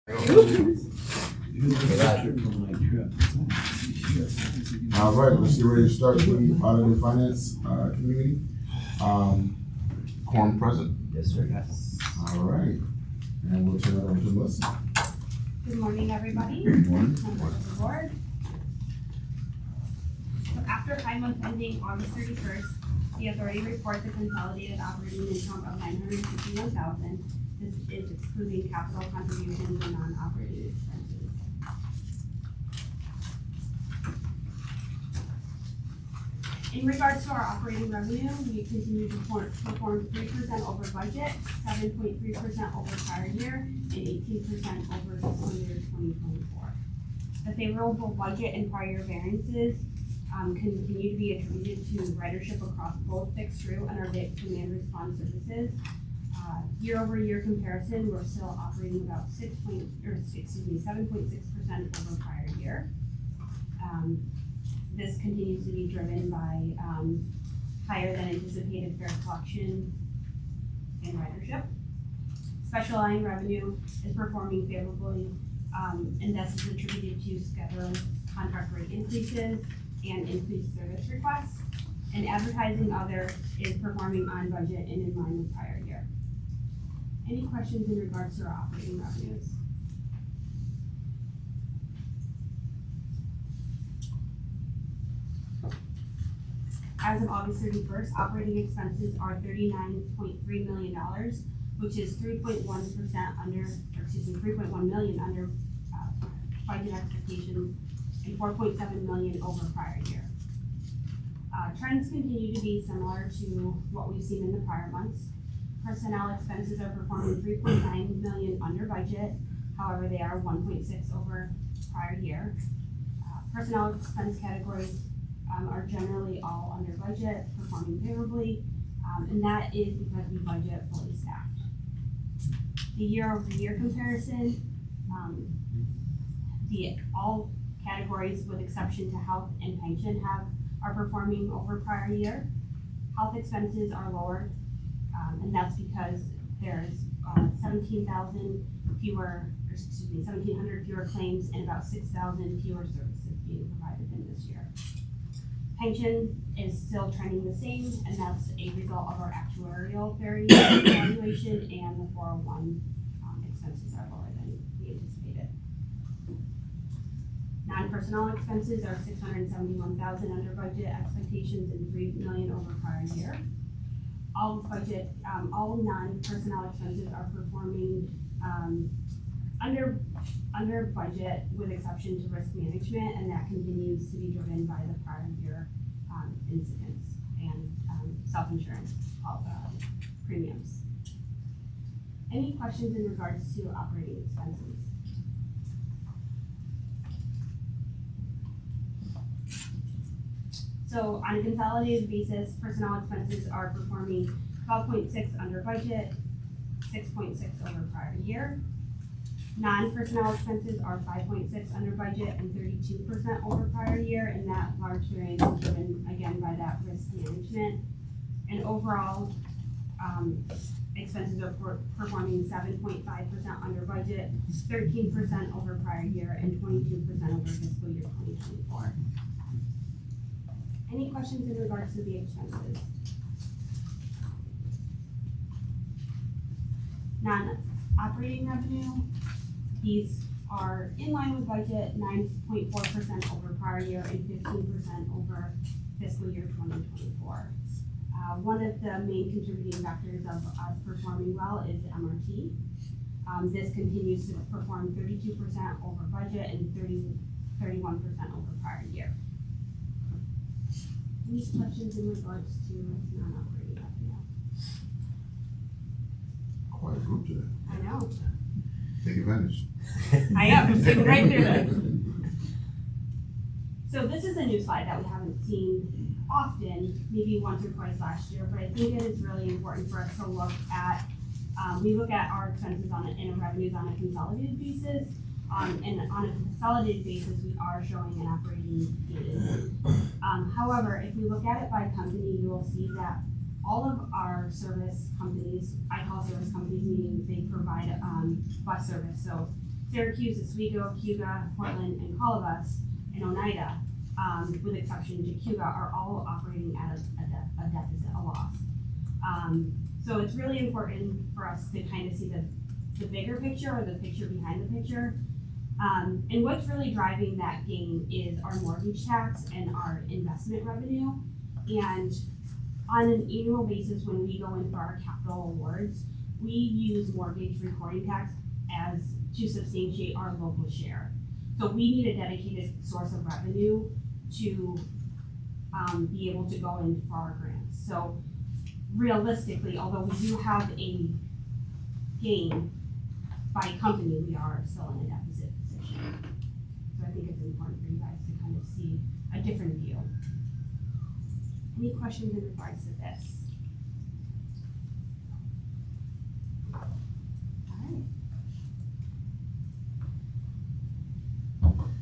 All right, let's get ready to start the audit and finance community. Quorum present. Yes, sir. Yes. All right, and we'll turn it over to Melissa. Good morning, everybody. Good morning. Members of the board. So after 5 months ending August 31st, the authority reports a consolidated operating income of $951,000. This is excluding capital contributions and non-operating expenses. In regards to our operating revenue, we continue to perform 3% over budget, 7.3% over prior year, and 18% over fiscal year 2024. The favorable budget and prior year variances continue to be attributed to ridership across both fixed crew and our demand response services. Year over year comparison, we're still operating about 7.6% over prior year. This continues to be driven by higher than anticipated fare collection and ridership. Special line revenue is performing favorably, and this is attributed to scheduled contract rate increases and increased service requests. And advertising other is performing on budget and in line with prior year. Any questions in regards to our operating revenues? As of August 31st, operating expenses are $39.3 million, which is 3.1% under, $3.1 million under budget expectations and $4.7 million over prior year. Trends continue to be similar to what we've seen in the prior months. Personnel expenses are performing $3.9 million under budget. However, they are 1.6 over prior year. Personnel expense categories are generally all under budget, performing favorably, and that is because we budget fully staffed. The year over year comparison, all categories with exception to health and pension are performing over prior year. Health expenses are lower, and that's because there's 1,700 fewer claims and about 6,000 fewer services being provided in this year. Pension is still trending the same, and that's a result of our actuarial evaluation, and the 401 expenses are lower than we anticipated. Non-personnel expenses are $671,000 under budget expectations and $3 million over prior year. All non-personnel expenses are performing under budget with exception to risk management, and that continues to be driven by the prior year incidents and self-insurance premiums. Any questions in regards to operating expenses? So on a consolidated basis, personnel expenses are performing 12.6 under budget, 6.6 over prior year. Non-personnel expenses are 5.6 under budget and 32% over prior year, and that large variance is driven again by that risk management. And overall, expenses are performing 7.5% under budget, 13% over prior year, and 22% over fiscal year 2024. Any questions in regards to the expenses? Non-operating revenue, these are in line with budget, 9.4% over prior year and 15% over fiscal year 2024. One of the main contributing factors of us performing well is MRT. This continues to perform 32% over budget and 31% over prior year. Any questions in regards to non-operating revenue? Quite a group today. I know. Take advantage. I am, sitting right through this. So this is a new slide that we haven't seen often, maybe once or twice last year, but I think it is really important for us to look at, we look at our expenses and our revenues on a consolidated basis. And on a consolidated basis, we are showing an operating gain. However, if we look at it by company, you will see that all of our service companies, I call service companies, meaning they provide bus service. So Syracuse, Oswego, Cuba, Portland, and Colobus, and Oneida, with exception to Cuba, are all operating at a deficit, a loss. So it's really important for us to kind of see the bigger picture, or the picture behind the picture. And what's really driving that gain is our mortgage tax and our investment revenue. And on an annual basis, when we go in for our capital awards, we use mortgage recording tax as to substantiate our local share. So we need a dedicated source of revenue to be able to go in for our grants. So realistically, although we do have a gain by company, we are still in a deficit position. So I think it's important for you guys to kind of see a different view. Any questions in regards to this?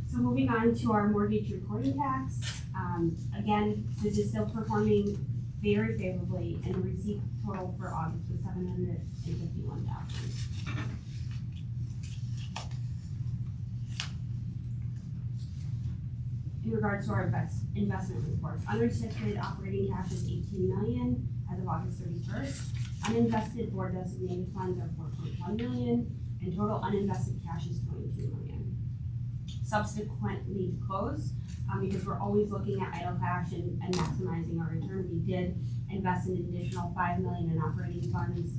So moving on to our mortgage recording tax, again, this is still performing very favorably, and the receipt total for August was $751,000. In regards to our investment reports, unrestricted operating cash is $18 million as of August 31st. Uninvested board designated funds are $4.1 million, and total uninvested cash is $22 million. Subsequently closed, because we're always looking at idle cash and maximizing our return, we did invest an additional $5 million in operating funds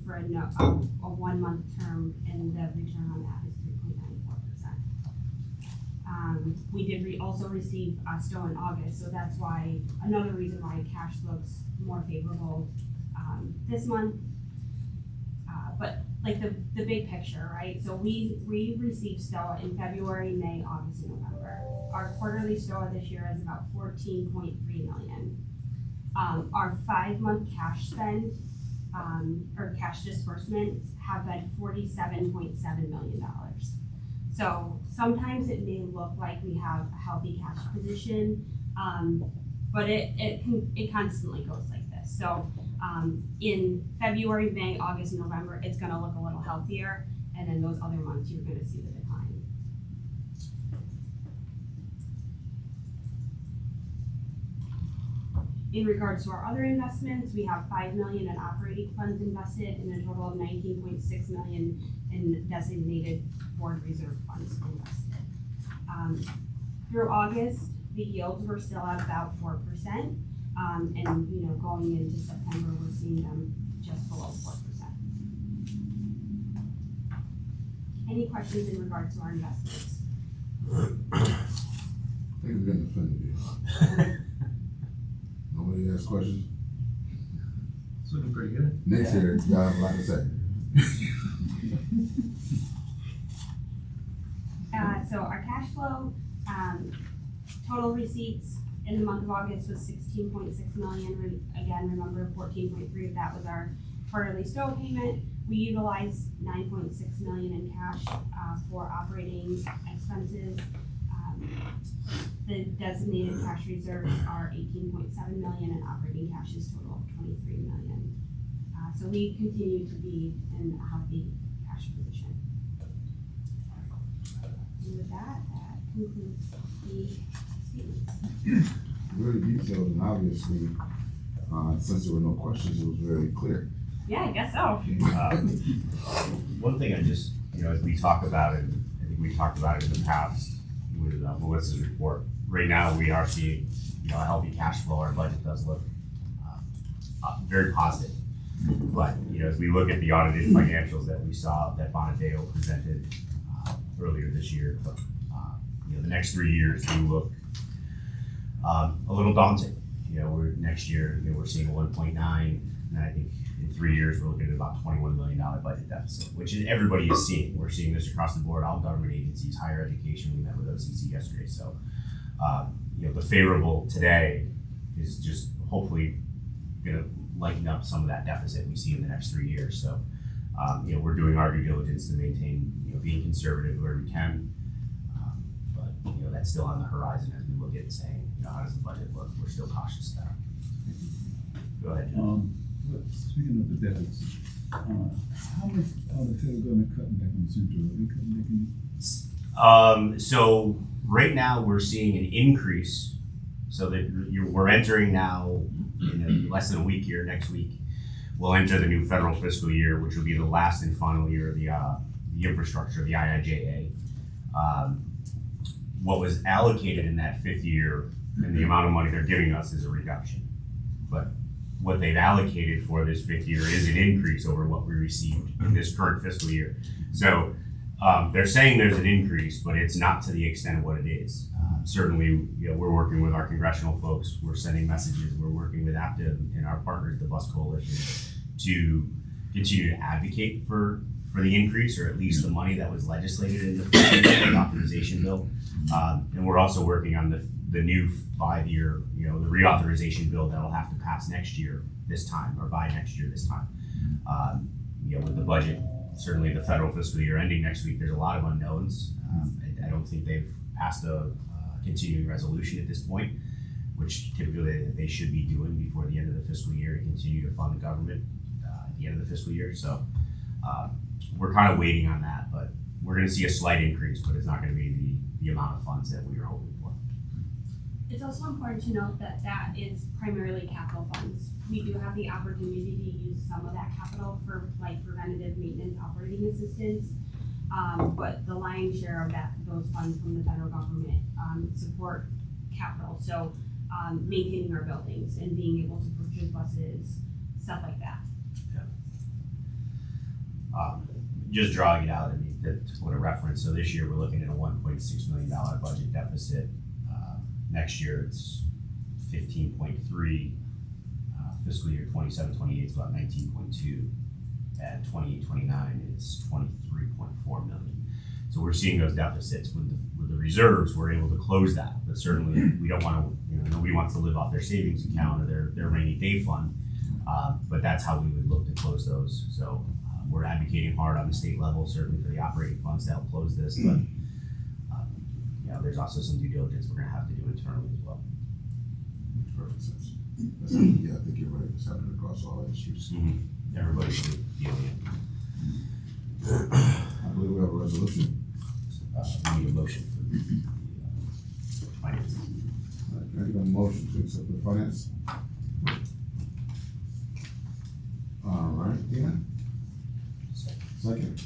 for a 1 month term, and the return on that is 3.94%. We did also receive STO in August, so that's why, another reason why cash looks more favorable this month. But like the big picture, right? So we received STOA in February, May, August, and November. Our quarterly STOA this year is about $14.3 million. Our 5-month cash spend, or cash disbursements, have been $47.7 million. So sometimes it may look like we have a healthy cash position, but it constantly goes like this. So in February, May, August, and November, it's gonna look a little healthier, and then those other months, you're gonna see the decline. In regards to our other investments, we have $5 million in operating funds invested, and a total of $19.6 million in designated board reserve funds invested. Through August, the yields were still at about 4%. And going into September, we're seeing them just below 4%. Any questions in regards to our investments? I think we're getting offended. Nobody has questions? It's looking pretty good. Next year, y'all have a lot to say. So our cash flow, total receipts in the month of August was $16.6 million. Again, remember 14.3 of that was our quarterly STO payment. We utilized $9.6 million in cash for operating expenses. The designated cash reserves are $18.7 million, and operating cash is total of $23 million. So we continue to be in a healthy cash position. And with that concludes the statements. Very detailed, and obviously, since there were no questions, it was very clear. Yeah, I guess so. One thing I just, as we talk about it, I think we talked about it in the past with Melissa's report. Right now, we are seeing, a healthy cash flow. Our budget does look very positive. But, as we look at the audited financials that we saw that Bonadeo presented earlier this year, the next 3 years do look a little daunting. Next year, we're seeing a 1.9, and I think in 3 years, we're looking at about $21 million budget deficit, which everybody is seeing. We're seeing this across the board, all government agencies, higher education. We met with OCC yesterday. So, the favorable today is just hopefully gonna lighten up some of that deficit we see in the next 3 years. So, we're doing our due diligence to maintain, being conservative where we can. But, that's still on the horizon as we look at saying, how does the budget look? We're still cautious about it. Go ahead, Jim. Speaking of the deficit, How much are the federal government cutting back on Central? Are they cutting back in? So right now we're seeing an increase. So that we're entering now in less than a week here, next week. We'll enter the new federal fiscal year, which will be the last and final year of the infrastructure, the IIJA. What was allocated in that fifth year and the amount of money they're giving us is a reduction. But what they've allocated for this fifth year is an increase over what we received in this current fiscal year. So they're saying there's an increase, but it's not to the extent of what it is. Certainly, we're working with our congressional folks. We're sending messages. We're working with Active and our partners, the Bus Coalition, to continue to advocate for the increase, or at least the money that was legislated in the authorization bill. And we're also working on the new 5-year, the reauthorization bill that'll have to pass next year this time, or by next year this time. With the budget, certainly the federal fiscal year ending next week, there's a lot of unknowns. I don't think they've passed a continuing resolution at this point, which typically they should be doing before the end of the fiscal year to continue to fund the government at the end of the fiscal year. So we're kind of waiting on that, but we're going to see a slight increase, but it's not going to be the amount of funds that we were hoping for. It's also important to note that that is primarily capital funds. We do have the opportunity to use some of that capital for like preventative maintenance, operating assistance. But the lion's share of those funds from the federal government support capital. So maintaining our buildings and being able to purchase buses, stuff like that. Just drawing it out, I mean, to put a reference. So this year we're looking at a $1.6 million budget deficit. Next year it's 15.3. Fiscal year 27-28 is about 19.2. At 28-29 is 23.4 million. So we're seeing those deficits with the reserves. We're able to close that, but certainly we don't want to. Nobody wants to live off their savings account or their rainy day fund. But that's how we would look to close those. So we're advocating hard on the state level, certainly for the operating funds to help close this. But there's also some due diligence we're going to have to do internally as well. Makes perfect sense. I think you're right. It's happening across all industries. Mm-hmm. Everybody's dealing it. I believe we have a resolution. We need a motion for the finance. All right, can I get a motion to accept the finance? All right, Dina? Second?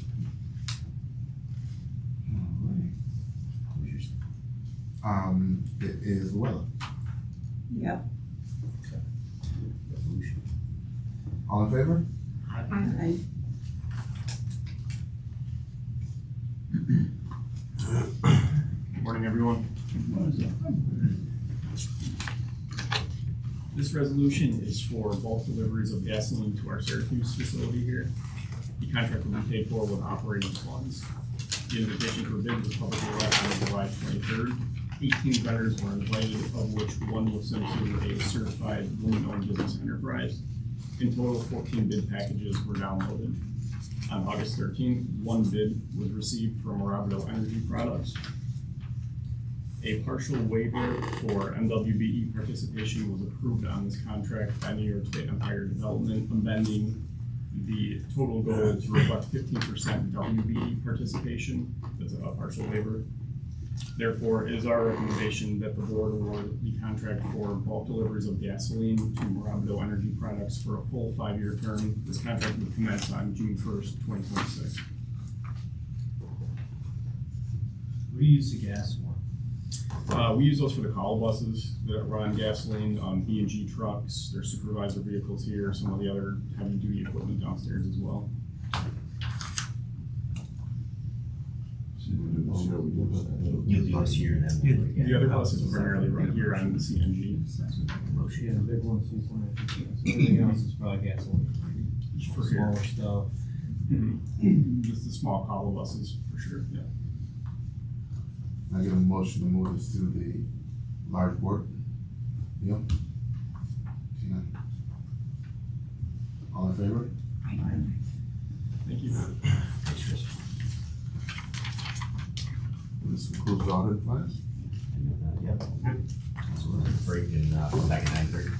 All right. It is Luella. Yep. Resolution. All in favor? Aye. Good morning, everyone. This resolution is for bulk deliveries of gasoline to our Syracuse facility here. The contract will be paid for with operating funds. The invitation for bid was publicly released on July 23rd. 18 vendors were invited, of which one was sent to a certified woman-owned business enterprise. In total, 14 bid packages were downloaded. On August 13th, one bid was received from Morabito Energy Products. A partial waiver for MWBE participation was approved on this contract by New York State Empire Development, amending the total goal to reflect 15% WBE participation. That's a partial waiver. Therefore, it is our recommendation that the board award the contract for bulk deliveries of gasoline to Morabito Energy Products for a full 5-year term. This contract would commence on June 1st, 2026. What do you use the gas for? We use those for the call buses that run on gasoline, B&G trucks, their supervisor vehicles here, some of the other heavy-duty equipment downstairs as well. You'll do this year, then. The other buses primarily run here on the CNG. Yeah, the big ones, these ones, so everything else is probably gasoline. For here. Smaller stuff. Just the small call buses, for sure, yeah. Can I get a motion to move this to the large board? Neil? Tina? All in favor? Thank you. Thanks, Chris. This concludes the audit plans. Yep. So we're gonna break and come back at 9:30.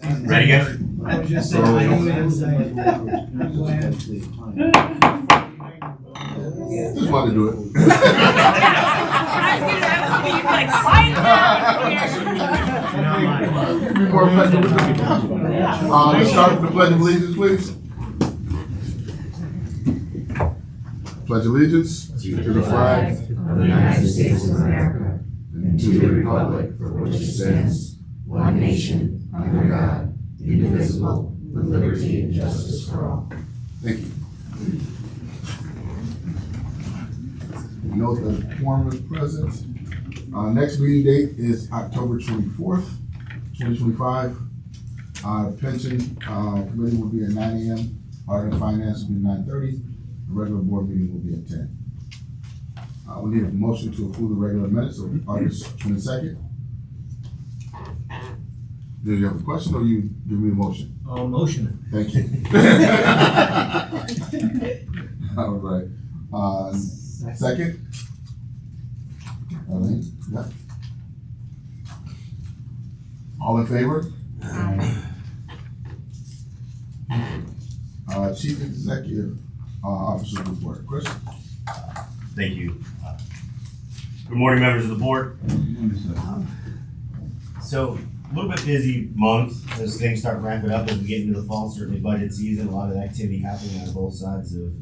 Ready, guys? I was just saying, I know that. Just wanted to do it. Be more effective with it. Let's start with the pledge of allegiance, please. Pledge allegiance to the flag of the United States of America and to the republic for which it stands, one nation, under God, indivisible, with liberty and justice for all. Thank you. Note that quorum is present. Next meeting date is October 24th, 2025. Pension committee will be at 9 a.m. Audit and finance will be 9:30. The regular board meeting will be at 10. We need a motion to approve the regular minutes of August 22nd. Do you have a question or you give me a motion? Motion. Thank you. All right. Second? Arlene? Yeah. All in favor? Chief Executive Officer report. Chris? Thank you. Good morning, members of the board. So, a little bit busy month as things start ramping up as we get into the fall, certainly budget season, a lot of activity happening on both sides of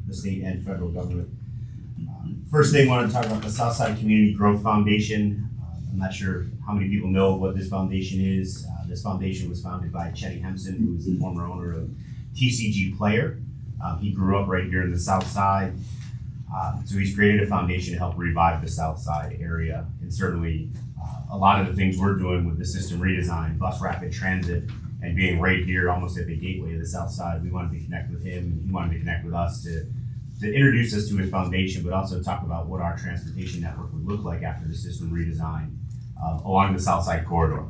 the state and federal government. First thing, I want to talk about the Southside Community Growth Foundation. I'm not sure how many people know what this foundation is. This foundation was founded by Chetty Hempson, who is the former owner of TCG Player. He grew up right here in the South Side. So he's created a foundation to help revive the South Side area. And certainly a lot of the things we're doing with the system redesign, bus rapid transit, and being right here almost at the gateway of the South Side, we wanted to connect with him and he wanted to connect with us to introduce us to his foundation, but also talk about what our transportation network would look like after the system redesign along the South Side corridor.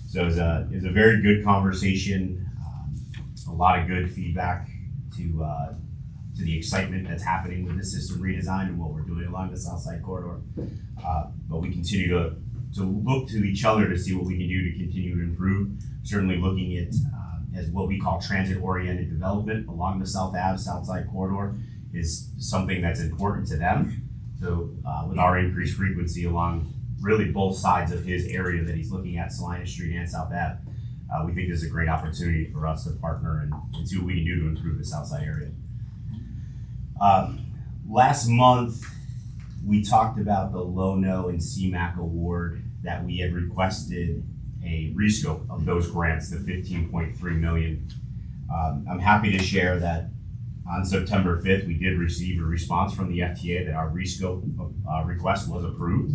So it was a very good conversation, a lot of good feedback to the excitement that's happening with the system redesign and what we're doing along the South Side corridor. But we continue to look to each other to see what we can do to continue to improve. Certainly looking at as what we call transit-oriented development along the South Ave, South Side corridor is something that's important to them. So with our increased frequency along really both sides of his area that he's looking at, Salinas Street and South Ave, we think there's a great opportunity for us to partner and see what we can do to improve the South Side area. Last month, we talked about the Low-No and CMAQ award that we had requested a rescope of those grants, the $15.3 million. I'm happy to share that on September 5th, we did receive a response from the FTA that our rescope request was approved.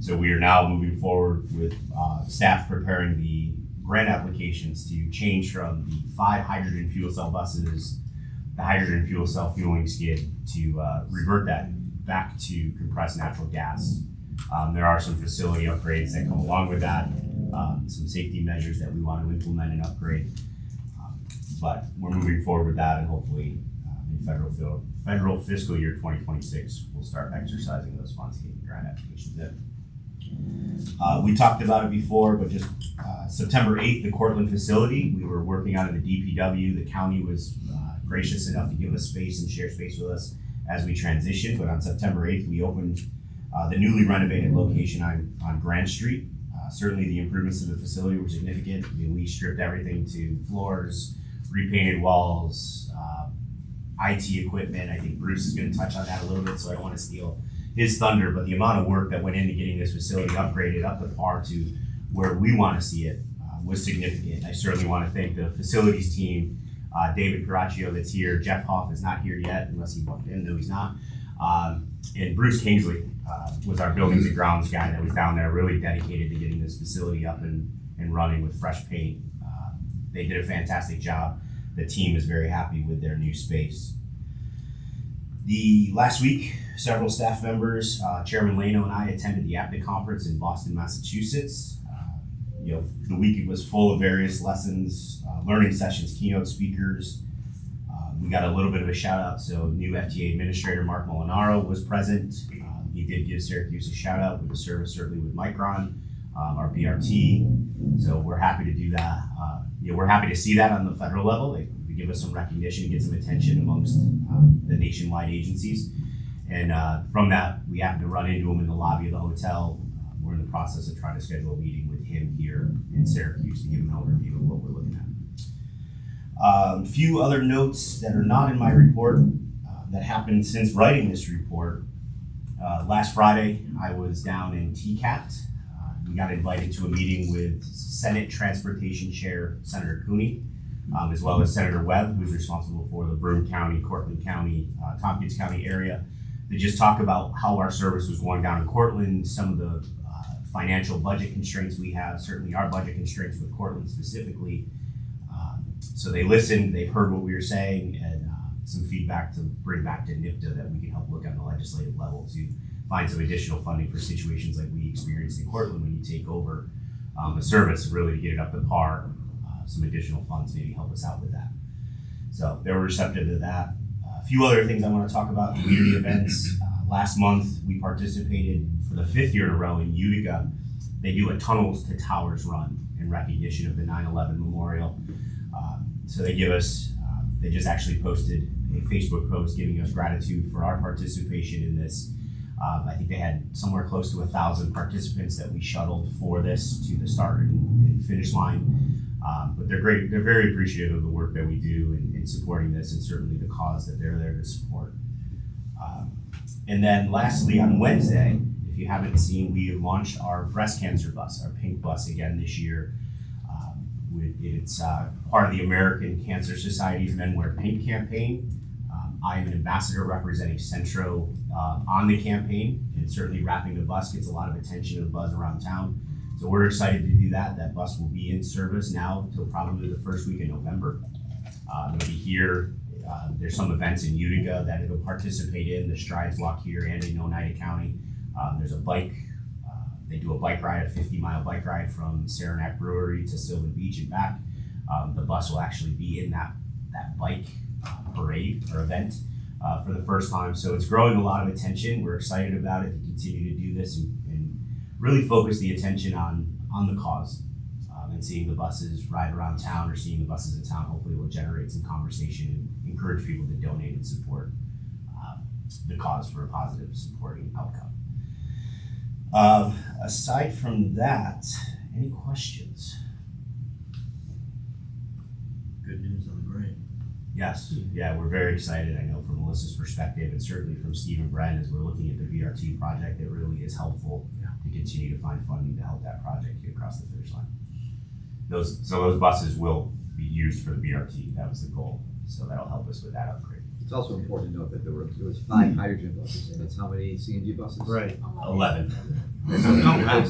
So we are now moving forward with staff preparing the grant applications to change from the 5 hydrogen fuel cell buses, the hydrogen fuel cell fueling skid, to revert that back to compressed natural gas. There are some facility upgrades that come along with that, some safety measures that we want to implement and upgrade. But we're moving forward with that, and hopefully in federal fiscal year 2026, we'll start exercising those funds to get the grant applications in. We talked about it before, but just September 8th, the Cortland facility, we were working out of the DPW. The county was gracious enough to give us space and share space with us as we transitioned. But on September 8th, we opened the newly renovated location on Grand Street. Certainly the improvements to the facility were significant. I mean, we stripped everything to floors, repainted walls, IT equipment. I think Bruce is going to touch on that a little bit, so I don't want to steal his thunder, but the amount of work that went into getting this facility upgraded up to par to where we want to see it was significant. I certainly want to thank the facilities team, David Caraccio that's here. Jeff Hoff is not here yet, unless he walked in, no he's not. And Bruce Kingsley was our buildings and grounds guy that was down there, really dedicated to getting this facility up and running with fresh paint. They did a fantastic job. The team is very happy with their new space. The last week, several staff members, Chairman Lano and I attended the APNIC conference in Boston, Massachusetts. The week was full of various lessons, learning sessions, keynote speakers. We got a little bit of a shout out. So new FTA Administrator Mark Molinaro was present. He did give Syracuse a shout out with the service, certainly with Micron. our BRT. So we're happy to do that. We're happy to see that on the federal level. They give us some recognition and get some attention amongst the nationwide agencies. And from that, we happened to run into him in the lobby of the hotel. We're in the process of trying to schedule a meeting with him here in Syracuse to give him an overview of what we're looking at. A few other notes that are not in my report that happened since writing this report. Last Friday, I was down in TCAT. We got invited to a meeting with Senate Transportation Chair Senator Cooney, as well as Senator Webb, who's responsible for the Broome County, Cortland County, Tompkins County area, to just talk about how our service was going down in Cortland, some of the financial budget constraints we have, certainly our budget constraints with Cortland specifically. So they listened, they heard what we were saying, and some feedback to bring back to NIPTA that we can help look on the legislative level to find some additional funding for situations like we experienced in Cortland when you take over a service, really to get it up to par. Some additional funds maybe help us out with that. So they were receptive to that. A few other things I want to talk about, community events. Last month, we participated for the 5th year in a row in Utica. They do a Tunnels to Towers run in recognition of the 9/11 memorial. So they give us, they just actually posted a Facebook post giving us gratitude for our participation in this. I think they had somewhere close to 1,000 participants that we shuttled for this to the start and finish line. But they're great. They're very appreciative of the work that we do in supporting this, and certainly the cause that they're there to support. And then lastly, on Wednesday, if you haven't seen, we have launched our breast cancer bus, our pink bus again this year. It's part of the American Cancer Society's Men Wear Pink campaign. I am an ambassador representing Centro on the campaign, and certainly wrapping the bus gets a lot of attention and buzz around town. So we're excited to do that. That bus will be in service now until probably the first week in November. It'll be here. There's some events in Utica that it'll participate in. The Strides Walk here and in Oneida County. There's a bike. They do a bike ride, a 50-mile bike ride from Saranac Brewery to Sylvan Beach and back. The bus will actually be in that bike parade or event for the first time. So it's growing a lot of attention. We're excited about it to continue to do this and really focus the attention on the cause. And seeing the buses ride around town or seeing the buses in town hopefully will generate some conversation and encourage people to donate and support the cause for a positive supporting outcome. Aside from that, any questions? Good news on the grant. Yes, yeah, we're very excited. I know from Melissa's perspective and certainly from Steve and Brent as we're looking at the BRT project, it really is helpful to continue to find funding to help that project get across the finish line. Those buses will be used for the BRT. That was the goal. So that'll help us with that upgrade. It's also important to note that there was 5 hydrogen buses, and that's how many CNG buses? Right. 11. It's a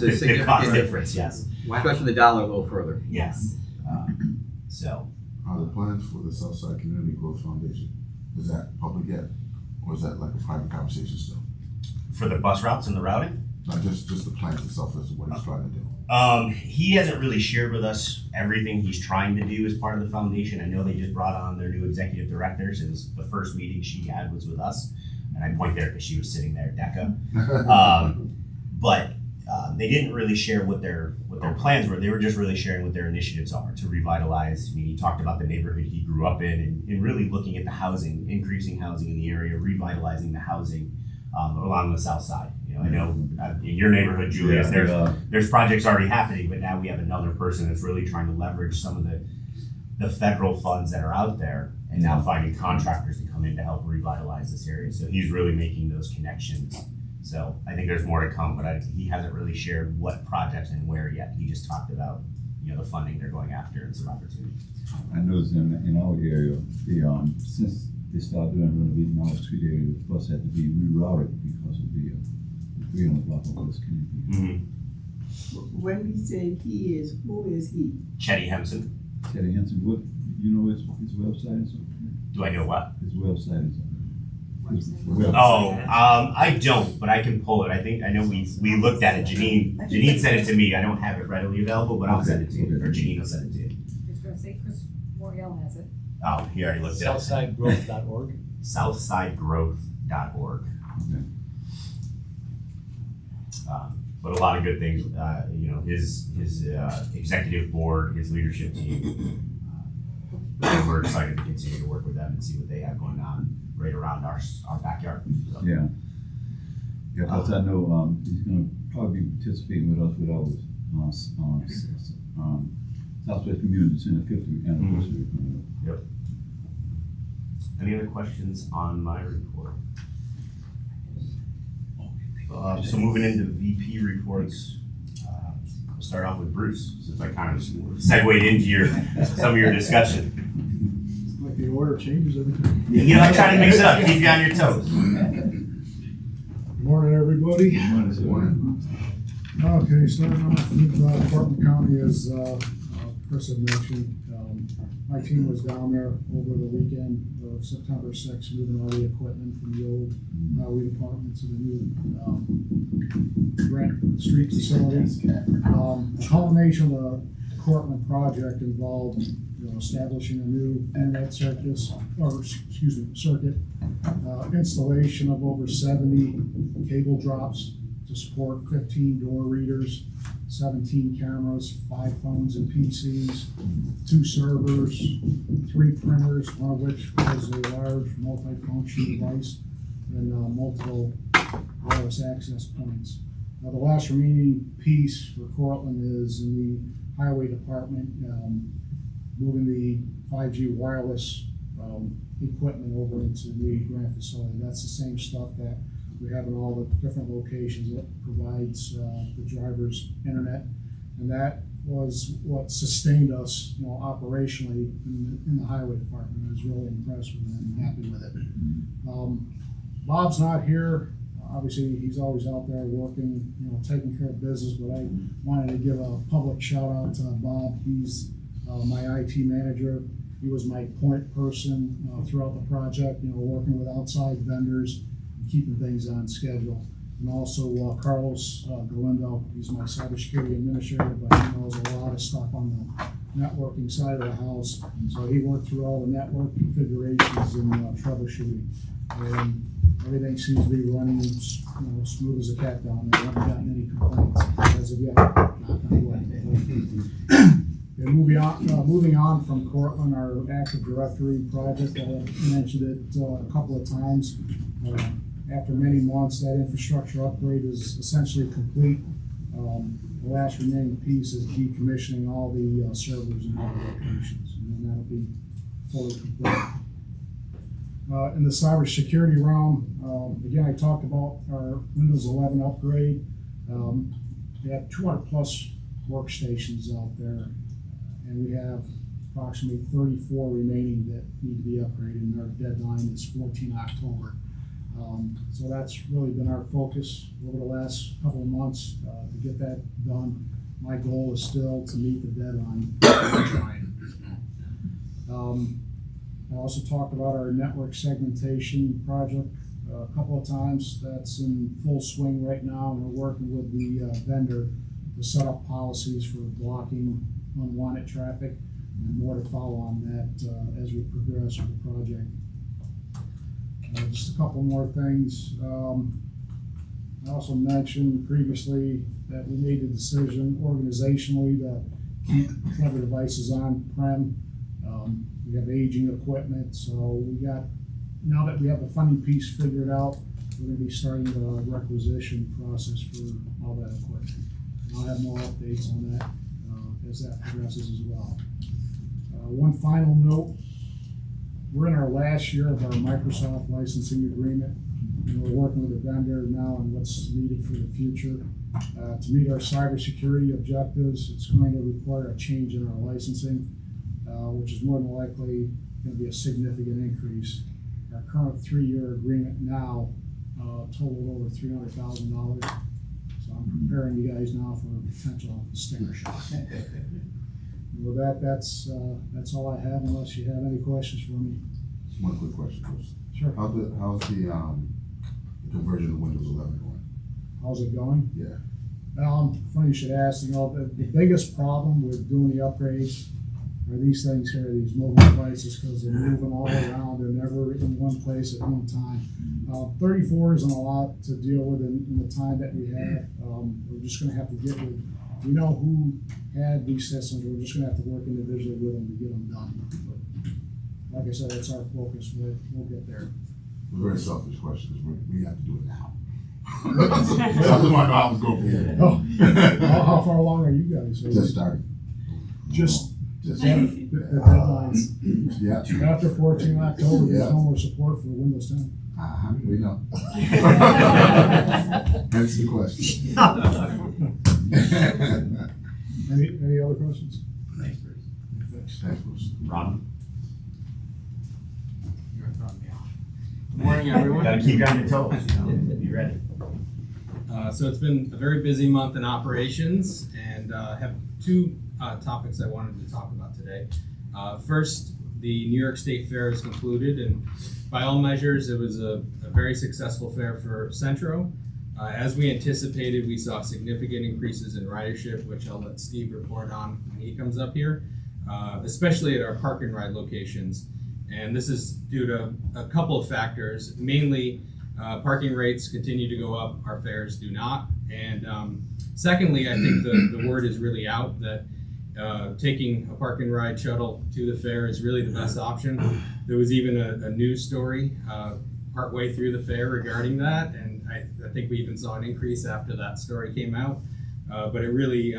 Big significant cost difference, yes. Stretching the dollar a little further. Yes. So. Are the plans for the Southside Community Growth Foundation, is that public yet? Or is that like a private conversation still? For the bus routes and the routing? Not just the plans itself as to what he's trying to do. He hasn't really shared with us everything he's trying to do as part of the foundation. I know they just brought on their new executive directors. It was the first meeting she had was with us. And I point there because she was sitting there, Decca. But they didn't really share what their plans were. They were just really sharing what their initiatives are to revitalize. I mean, he talked about the neighborhood he grew up in and really looking at the housing, increasing housing in the area, revitalizing the housing along the south side. You know, I know in your neighborhood, Julius, there's projects already happening, but now we have another person that's really trying to leverage some of the federal funds that are out there and now finding contractors to come in to help revitalize this area. So he's really making those connections. So I think there's more to come, but he hasn't really shared what projects and where yet. He just talked about, you know, the funding they're going after and some opportunities. I noticed in our area, since they started doing renovating our street area, the bus had to be rerouted because of the debris on the block of West Kennedy. When we say he is, who is he? Chetty Hempson. Teddy Henson, what, you know his website is on Do I know what? there? His website is on there. Oh, I don't, but I can pull it. I know we looked at it. Janine sent it to me. I don't have it readily available, but I'll send it to you, or Janine will send it to you. It's gonna say Chris Moriel has it. Oh, he already looked it up. Southsidegrowth.org. Southsidegrowth.org. but a lot of good things. You know, his executive board, his leadership team. We're excited to continue to work with them and see what they have going on right around our backyard. So. Yeah. Yeah, because I know, he's gonna probably be participating with us with our, Southwest Community Center 50th anniversary. Yep. Any other questions on my report? So moving into VP reports, we'll start off with Bruce, since I kind of segued into some of your discussion. Like the order changes every time. You know, I try to mix it up, keep you on your toes. Good morning, everybody. Good morning. Okay, starting off with Portland County, as Chris had mentioned. My team was down there over the weekend of September 6th, moving all the equipment from the old highway department to the new Grant Street facility. The culmination of the Cortland project involved establishing a new internet circuit, installation of over 70 cable drops to support 15 door readers, 17 cameras, 5 phones and PCs, 2 servers, 3 printers, one of which was a large multi-function device, and multiple wireless access points. Now, the last remaining piece for Cortland is in the highway department, moving the 5G wireless equipment over into the Grant facility. That's the same stuff that we have in all the different locations that provides the driver's internet, and that was what sustained us, operationally in the highway department. I was really impressed with it and happy with it. Bob's not here. Obviously, he's always out there working, taking care of business. But I wanted to give a public shout out to Bob. He's my IT manager. He was my point person throughout the project. Working with outside vendors, keeping things on schedule. And also Carlos Galindo, he's my cybersecurity administrator, but he knows a lot of stuff on the networking side of the house. So he worked through all the network configurations and troubleshooting. And everything seems to be running smooth as a cat down there. I haven't gotten any complaints as of yet. And moving on from Cortland, our Active Directory project, I mentioned it a couple of times. After many months, that infrastructure upgrade is essentially complete. The last remaining piece is decommissioning all the servers in all the locations, and then that'll be fully complete. In the cybersecurity realm, again, I talked about our Windows 11 upgrade. We have 200 plus workstations out there, and we have approximately 34 remaining that need to be upgraded, and our deadline is 14 October. So that's really been our focus over the last couple of months to get that done. My goal is still to meet the deadline. I also talked about our network segmentation project a couple of times. That's in full swing right now, and we're working with the vendor to set up policies for blocking unwanted traffic, and more to follow on that as we progress with the project. Just a couple more things. I also mentioned previously that we made the decision organizationally to keep clever devices on-prem. We have aging equipment, so now that we have the funding piece figured out, we're going to be starting the requisition process for all that equipment. And I'll have more updates on that as that progresses as well. One final note. We're in our last year of our Microsoft licensing agreement, and we're working with the vendor now on what's needed for the future. To meet our cybersecurity objectives, it's going to require a change in our licensing, which is more than likely going to be a significant increase. Our current 3-year agreement now totaled over $300,000. So I'm preparing you guys now for a potential sticker shock. With that, that's all I have, unless you have any questions for me. Just one quick question, Chris. Sure. How's the conversion of Windows 11 going? How's it going? Yeah. Funny you should ask. The biggest problem with doing the upgrades are these things here, these mobile devices, because they're moving all around, they're never in one place at one time. 34 isn't a lot to deal with in the time that we have. We're just gonna have to get with, we know who had these systems, we're just gonna have to work individually with them to get them done. But like I said, that's our focus, we'll get there. A very selfish question, because we have to do it now. That's why I was going for it. Oh, how far along are you guys? Just started. Just Just the deadlines. Yeah. After 14 October, there's Yeah. no more support for Windows 10. We know. Hence the question. Any other questions? Thanks, Bruce. Thanks, Bruce. Ron? Good morning, everyone. Gotta keep you on your toes, be ready. So it's been a very busy month in operations, and have two topics I wanted to talk about today. First, the New York State Fair is concluded, and by all measures, it was a very successful fair for Centro. As we anticipated, we saw significant increases in ridership, which I'll let Steve report on when he comes up here, especially at our park and ride locations. And this is due to a couple of factors. Mainly, parking rates continue to go up, our fares do not. And secondly, I think the word is really out that taking a park and ride shuttle to the fair is really the best option. There was even a news story partway through the fair regarding that, and I think we even saw an increase after that story came out. But it really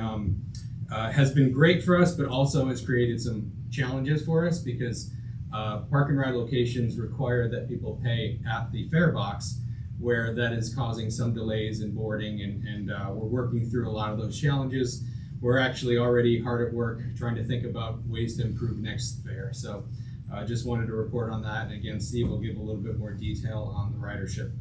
has been great for us, but also has created some challenges for us because park and ride locations require that people pay at the fare box, where that is causing some delays in boarding, and we're working through a lot of those challenges. We're actually already hard at work trying to think about ways to improve next fair. So I just wanted to report on that. And again, Steve will give a little bit more detail on the ridership.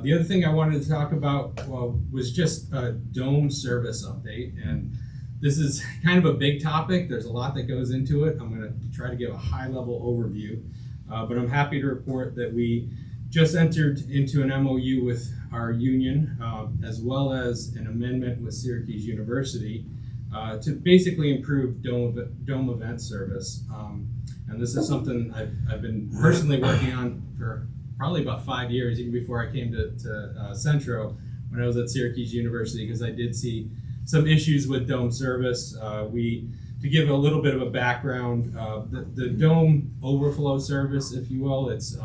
The other thing I wanted to talk about was just a dome service update. And this is kind of a big topic. There's a lot that goes into it. I'm going to try to give a high-level overview. But I'm happy to report that we just entered into an MOU with our union, as well as an amendment with Syracuse University to basically improve dome event service. And this is something I've been personally working on for probably about 5 years, even before I came to Centro when I was at Syracuse University, because I did see some issues with dome service. To give a little bit of a background, the dome overflow service, if you will, it's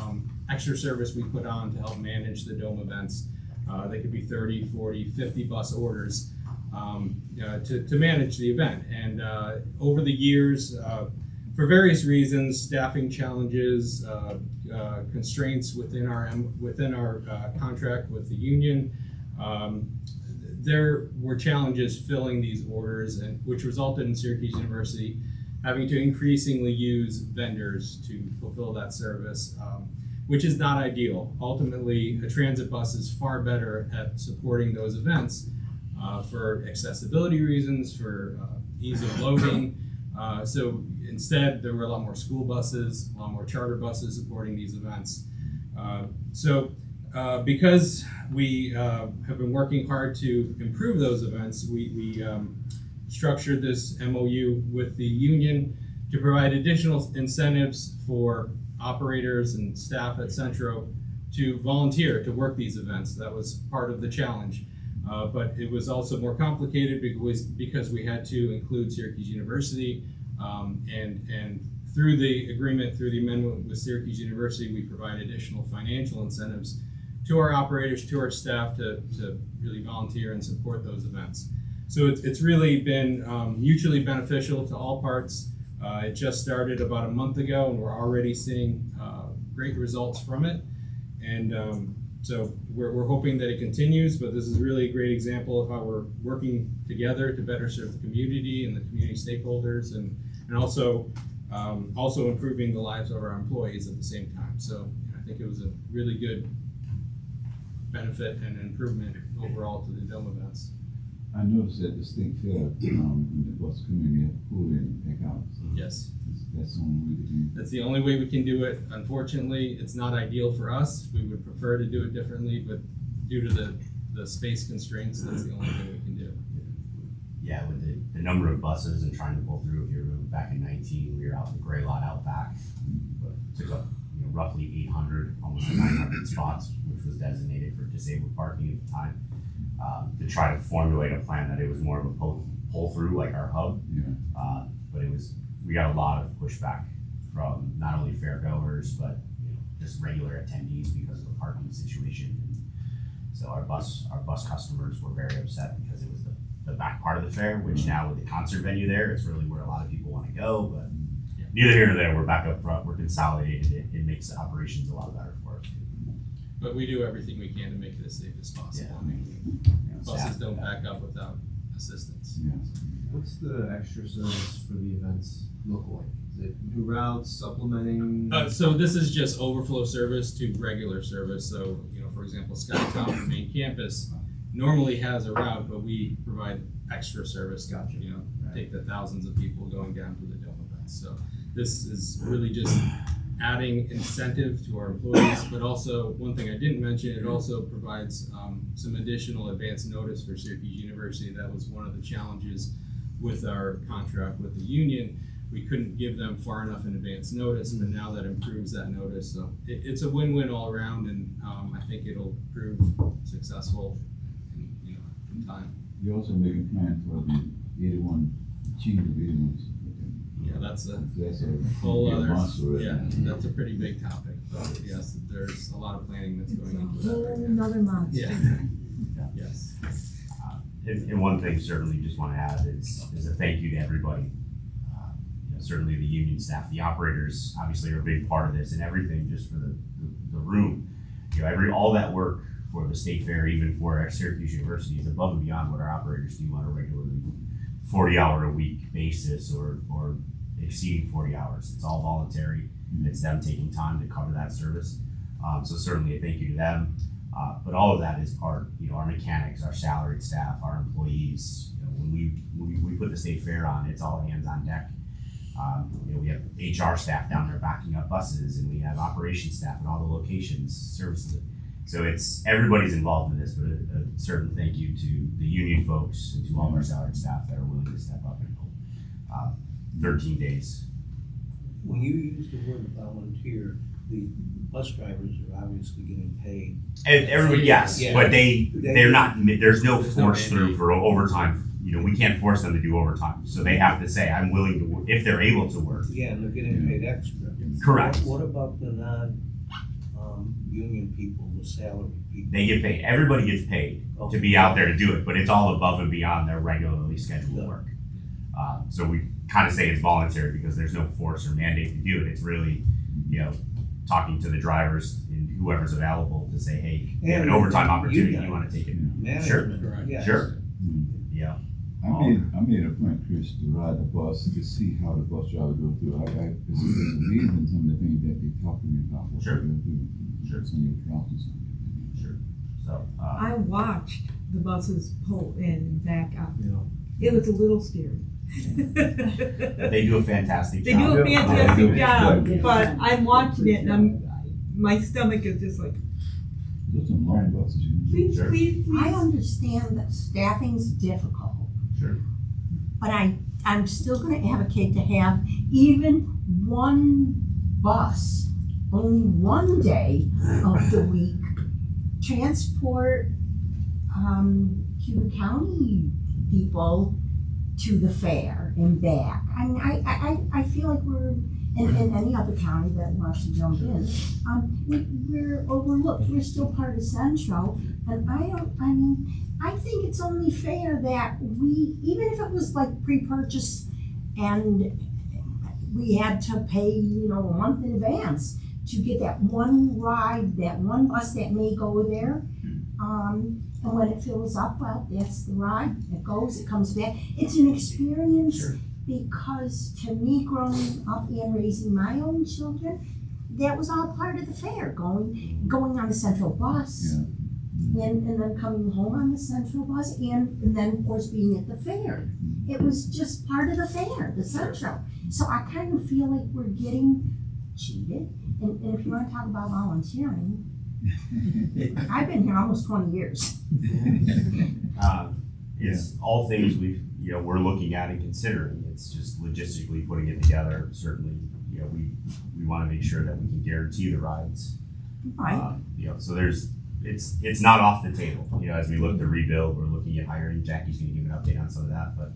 extra service we put on to help manage the dome events. They could be 30, 40, 50 bus orders to manage the event. And over the years, for various reasons, staffing challenges, constraints within our contract with the union, there were challenges filling these orders, and which resulted in Syracuse University having to increasingly use vendors to fulfill that service, which is not ideal. Ultimately, a transit bus is far better at supporting those events for accessibility reasons, for ease of loading. So instead, there were a lot more school buses, a lot more charter buses supporting these events. Because we have been working hard to improve those events, we structured this MOU with the union to provide additional incentives for operators and staff at Centro to volunteer to work these events. That was part of the challenge. But it was also more complicated because we had to include Syracuse University, and through the agreement, through the amendment with Syracuse University, we provide additional financial incentives to our operators, to our staff to really volunteer and support those events. So it's really been mutually beneficial to all parts. It just started about a month ago, and we're already seeing great results from it. And so we're hoping that it continues, but this is really a great example of how we're working together to better serve the community and the community stakeholders, and also improving the lives of our employees at the same time. So I think it was a really good benefit and improvement overall to the dome events. I noticed at the state fair, when the bus community had to pull in and back out. So Yes. that's the only way to do it. That's the only way we can do it. Unfortunately, it's not ideal for us. We would prefer to do it differently, but due to the space constraints, that's the only thing we can do. Yeah, with the number of buses and trying to pull through if you're moving back in 19, we were out in the gray lot out back, but took up, roughly 800, almost 900 spots, which was designated for disabled parking at the time, to try to formulate a plan that it was more of a pull through, like our hub. Yeah. But we got a lot of pushback from not only fairgoers, but just regular attendees because of the parking situation. So our bus customers were very upset because it was the back part of the fair, which now with the concert venue there, it's really where a lot of people want to go, but neither here nor there. We're back up front, we're consolidated, it makes the operations a lot better for us. But we do everything we can to make it as safe as possible. Buses don't back up without assistance. Yeah. What's the extra service for the events look like? Is it new routes, supplementing? So this is just overflow service to regular service. So, for example, Skytown, the main campus, normally has a route, but we provide extra service. Gotcha. Take the thousands of people going down to the dome events. So this is really just adding incentive to our employees, but also, one thing I didn't mention, it also provides some additional advance notice for Syracuse University. That was one of the challenges with our contract with the union. We couldn't give them far enough in advance notice, but now that improves that notice. So it's a win-win all around, and I think it'll prove successful in time. You're also making plans for the 81, change of 81s. Yeah, that's a That's whole a other, monster, yeah, that's a pretty big topic, but yes, there's a lot of planning that's going into that right now. Another month. Yeah, yes. And one thing certainly just want to add is a thank you to everybody. Certainly the union staff, the operators obviously are a big part of this, and everything just for the room. All that work for the state fair, even for our Syracuse University, is above and beyond what our operators do on a regular 40-hour-a-week basis or exceeding 40 hours. It's all voluntary. It's them taking time to cover that service. So certainly a thank you to them. But all of that is part, our mechanics, our salaried staff, our employees. When we put the state fair on, it's all hands on deck. We have HR staff down there backing up buses, and we have operations staff in all the locations, services. So everybody's involved in this, but a certain thank you to the union folks and to all of our salaried staff that are willing to step up and help. 13 days. When you use the word volunteer, the bus drivers are obviously getting paid. And everybody, yes, Yeah. but they're not. There's no There's no force through mandate. for overtime. We can't force them to do overtime, so they have to say, "I'm willing to work," if they're able to work. Yeah, and they're getting paid extra. Correct. What about the non-union people, the salary people? They get paid. Everybody gets paid to be out there to do it, but it's all above and beyond their regularly scheduled work. So we kind of say it's voluntary because there's no force or mandate to do it. It's really, talking to the drivers and whoever's available to say, hey, we have an overtime opportunity. You want to take it? Sure. Management, yes. Sure. Yeah. I made a point, Chris, to ride the bus to see how the bus drivers go through. It's amazing some of the things that they talk to me about. What Sure. they're doing. Sure. Some of the drops and something. Sure. So. I watched the buses pull in and back up. It was a little scary. They do a fantastic They job. do a fantastic Yeah. job, Yeah. but I'm watching it and my stomach is just like, There's some long buses. please, Sure. please, I please. understand that staffing's difficult, Sure. but I'm still gonna advocate to have even one bus, only one day of the week, transport, Cuba County people to the fair and back. I mean, I feel like we're, and any other county that wants to jump in, we're overlooked. We're still part of Central, and I think it's only fair that we, even if it was like pre-purchase and we had to pay, a month in advance to get that one ride, that one bus that may go there. And when it fills up, well, that's the ride. It goes, it comes back. It's an experience. Sure. Because to me, growing up and raising my own children, that was all part of the fair. Going on the Central bus, and then coming home on the Central bus, and then of course being at the fair. It was just part of the fair, the Central. So I kind of feel like we're getting cheated. And if you want to talk about volunteering, I've been here almost 20 years. it's all things we're looking at and considering. It's just logistically putting it together. Certainly, we want to make sure that we can guarantee the rides. Right. So it's not off the table. As we look to rebuild, we're looking at hiring. Jackie's going to give an update on some of that, but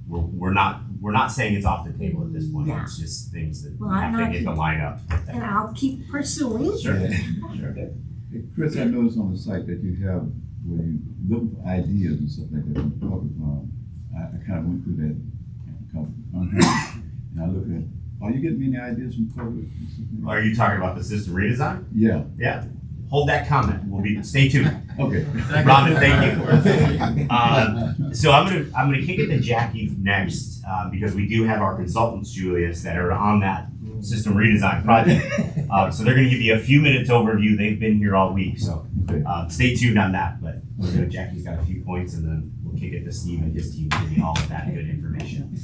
we're not saying it's off the table at this point. Yeah. It's just things that Well, we I'm have to not get the lineup. And I'll keep pursuing. Sure. Sure. Hey, Chris, I noticed on the site that you have where you look for ideas and stuff like that from the public. I kind of went through that and I looked at. Are you getting any ideas from the public? And stuff like that? Are you talking about the system redesign? Yeah. Yeah. Hold that comment. Stay tuned. Okay. Rhonda, thank you. So I'm gonna kick it to Jackie next because we do have our consultants, Julius, that are on that system redesign project. So they're gonna give you a few minutes overview. They've been here all week, so stay tuned on that. But Jackie's got a few points, and then we'll kick it to Steve and his team to give you all of that good information.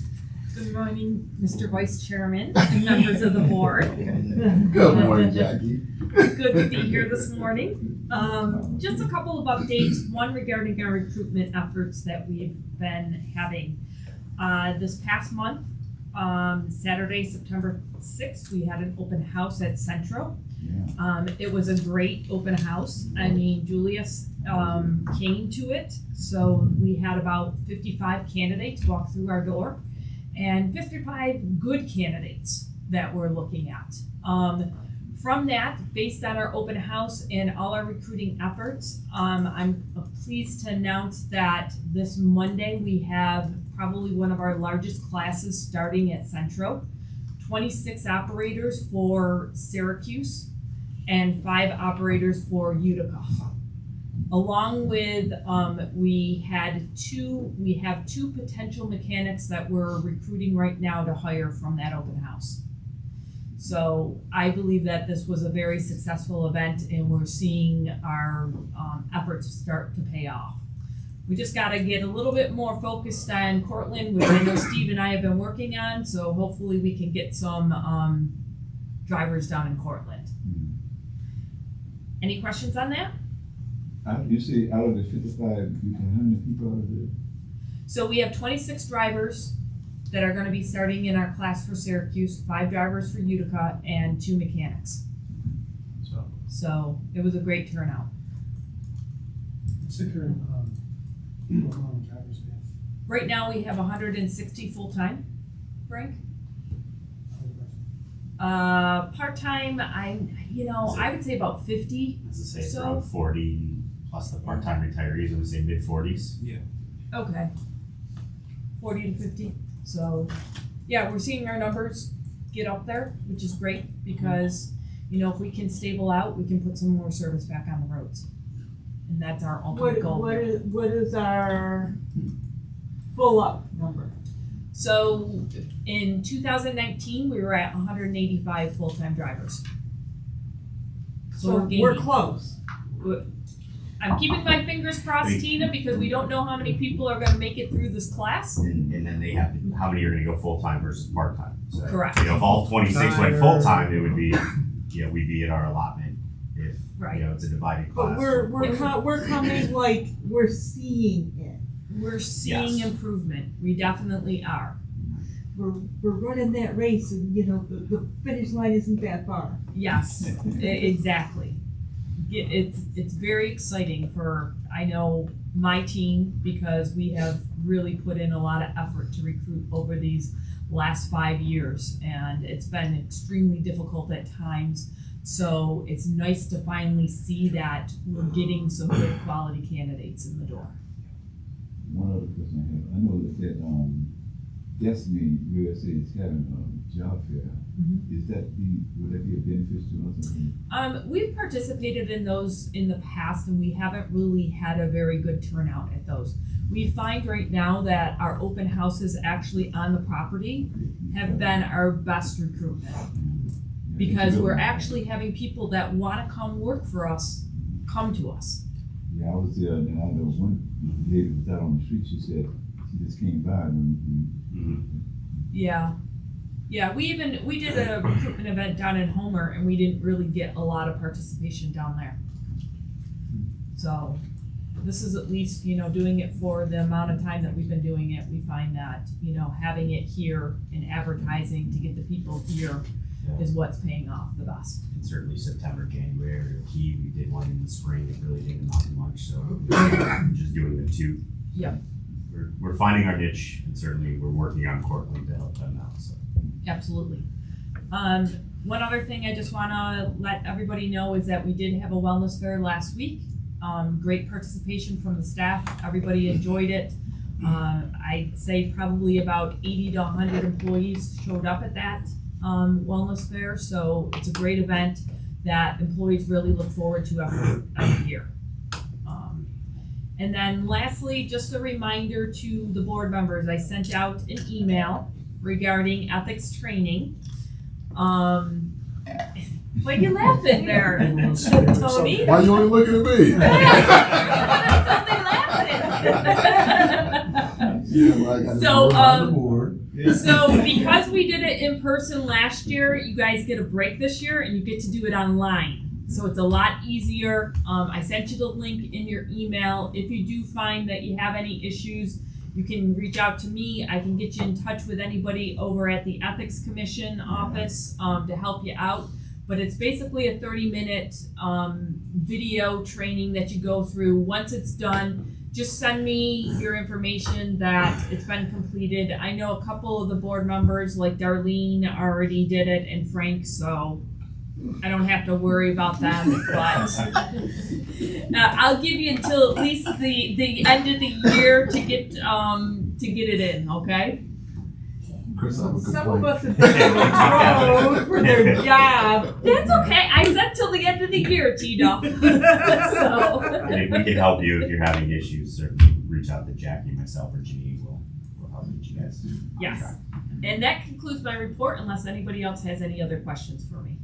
Good morning, Mr. Vice Chairman and members of the board. Good morning, Jackie. Good to be here this morning. Just a couple of updates, one regarding our recruitment efforts that we've been having. This past month, Saturday, September 6th, we had an open house at Centro. Yeah. It was a great open house. I mean, Julius came to it, so we had about 55 candidates walk through our door and 55 good candidates that we're looking at. From that, based on our open house and all our recruiting efforts, I'm pleased to announce that this Monday we have probably one of our largest classes starting at Centro. 26 operators for Syracuse and 5 operators for Utica. Along with, we have two potential mechanics that we're recruiting right now to hire from that open house. So I believe that this was a very successful event and we're seeing our efforts start to pay off. We just gotta get a little bit more focused on Cortland, which I know Steve and I have been working on, so hopefully we can get some drivers down in Cortland. Any questions on that? You say out of the 55, how many people out of there? So we have 26 drivers that are gonna be starting in our class for Syracuse, 5 drivers for Utica, and 2 mechanics. So it was a great turnout. What's the current, drivers we have? Right now, we have 160 full-time, Frank. Part-time, I would say about 50. As I say, So- it's around 40 plus the part-time retirees. I would say mid-40s. Okay. 40 to 50. So, yeah, we're seeing our numbers get up there, which is great because, if we can stable out, we can put some more service back on the roads. And that's our ultimate goal. What is our full up number? So in 2019, we were at 185 full-time drivers. So we're gaining. Close. I'm keeping my fingers crossed, Tina, because we don't know how many people are gonna make it through this class. And then they have how many are going to go full-time versus part-time. So, Correct. if all 26 went full-time, it would be, we'd be at our allotment. If Right. it's a divided class. But we're coming like we're seeing it. We're seeing Yes. improvement. We definitely are. We're running that race and the finish line isn't that far. Yes, exactly. It's very exciting for, I know, my team because we have really put in a lot of effort to recruit over these last 5 years and it's been extremely difficult at times. So it's nice to finally see that we're getting some good quality candidates in the door. One other question I have. I know that Destiny USA is having a job fair. Would that be a benefit to us? We've participated in those in the past and we haven't really had a very good turnout at those. We find right now that our open houses actually on the property have been our best recruitment. Because we're actually having people that want to come work for us, come to us. Yeah, I was there, and I know one lady was out on the street. She said she just came by Yeah, we did a recruitment event down in Homer, and we didn't really get a lot of participation down there. So, this is at least, you know, doing it for the amount of time that we've been doing it, we find that, you know, having it here and advertising to get the people here is what's paying off the best. And certainly September, January are key. We did one in the spring, it really didn't amount to much, so just doing the two. Yep. We're finding our niche, and certainly we're working on Cortland to help them out, so. Absolutely. One other thing I just wanna let everybody know is that we did have a wellness fair last week. Great participation from the staff, everybody enjoyed it. I'd say probably about 80 to 100 employees showed up at that wellness fair, so it's a great event that employees really look forward to every year. And then lastly, just a reminder to the board members, I sent out an email regarding ethics training. Why you laughing there, Tony? Why you only looking at me? So because we did it in person last year, you guys get a break this year and you get to do it online. So it's a lot easier. I sent you the link in your email. If you do find that you have any issues, you can reach out to me. I can get you in touch with anybody over at the Ethics Commission office to help you out. But it's basically a 30-minute video training that you go through. Once it's done, just send me your information that it's been completed. I know a couple of the board members, like Darlene, already did it, and Frank, so I don't have to worry about them. But I'll give you until at least the end of the year to get it in, okay? Chris, I have a Some of complaint. us have been on for their job. That's okay. I said till the end of the year, Tito. So. And if we can help you, if you're having issues, certainly reach out to Jackie, myself, or Janine. We'll help get you guys on Yes. track. And that concludes my report unless anybody else has any other questions for me.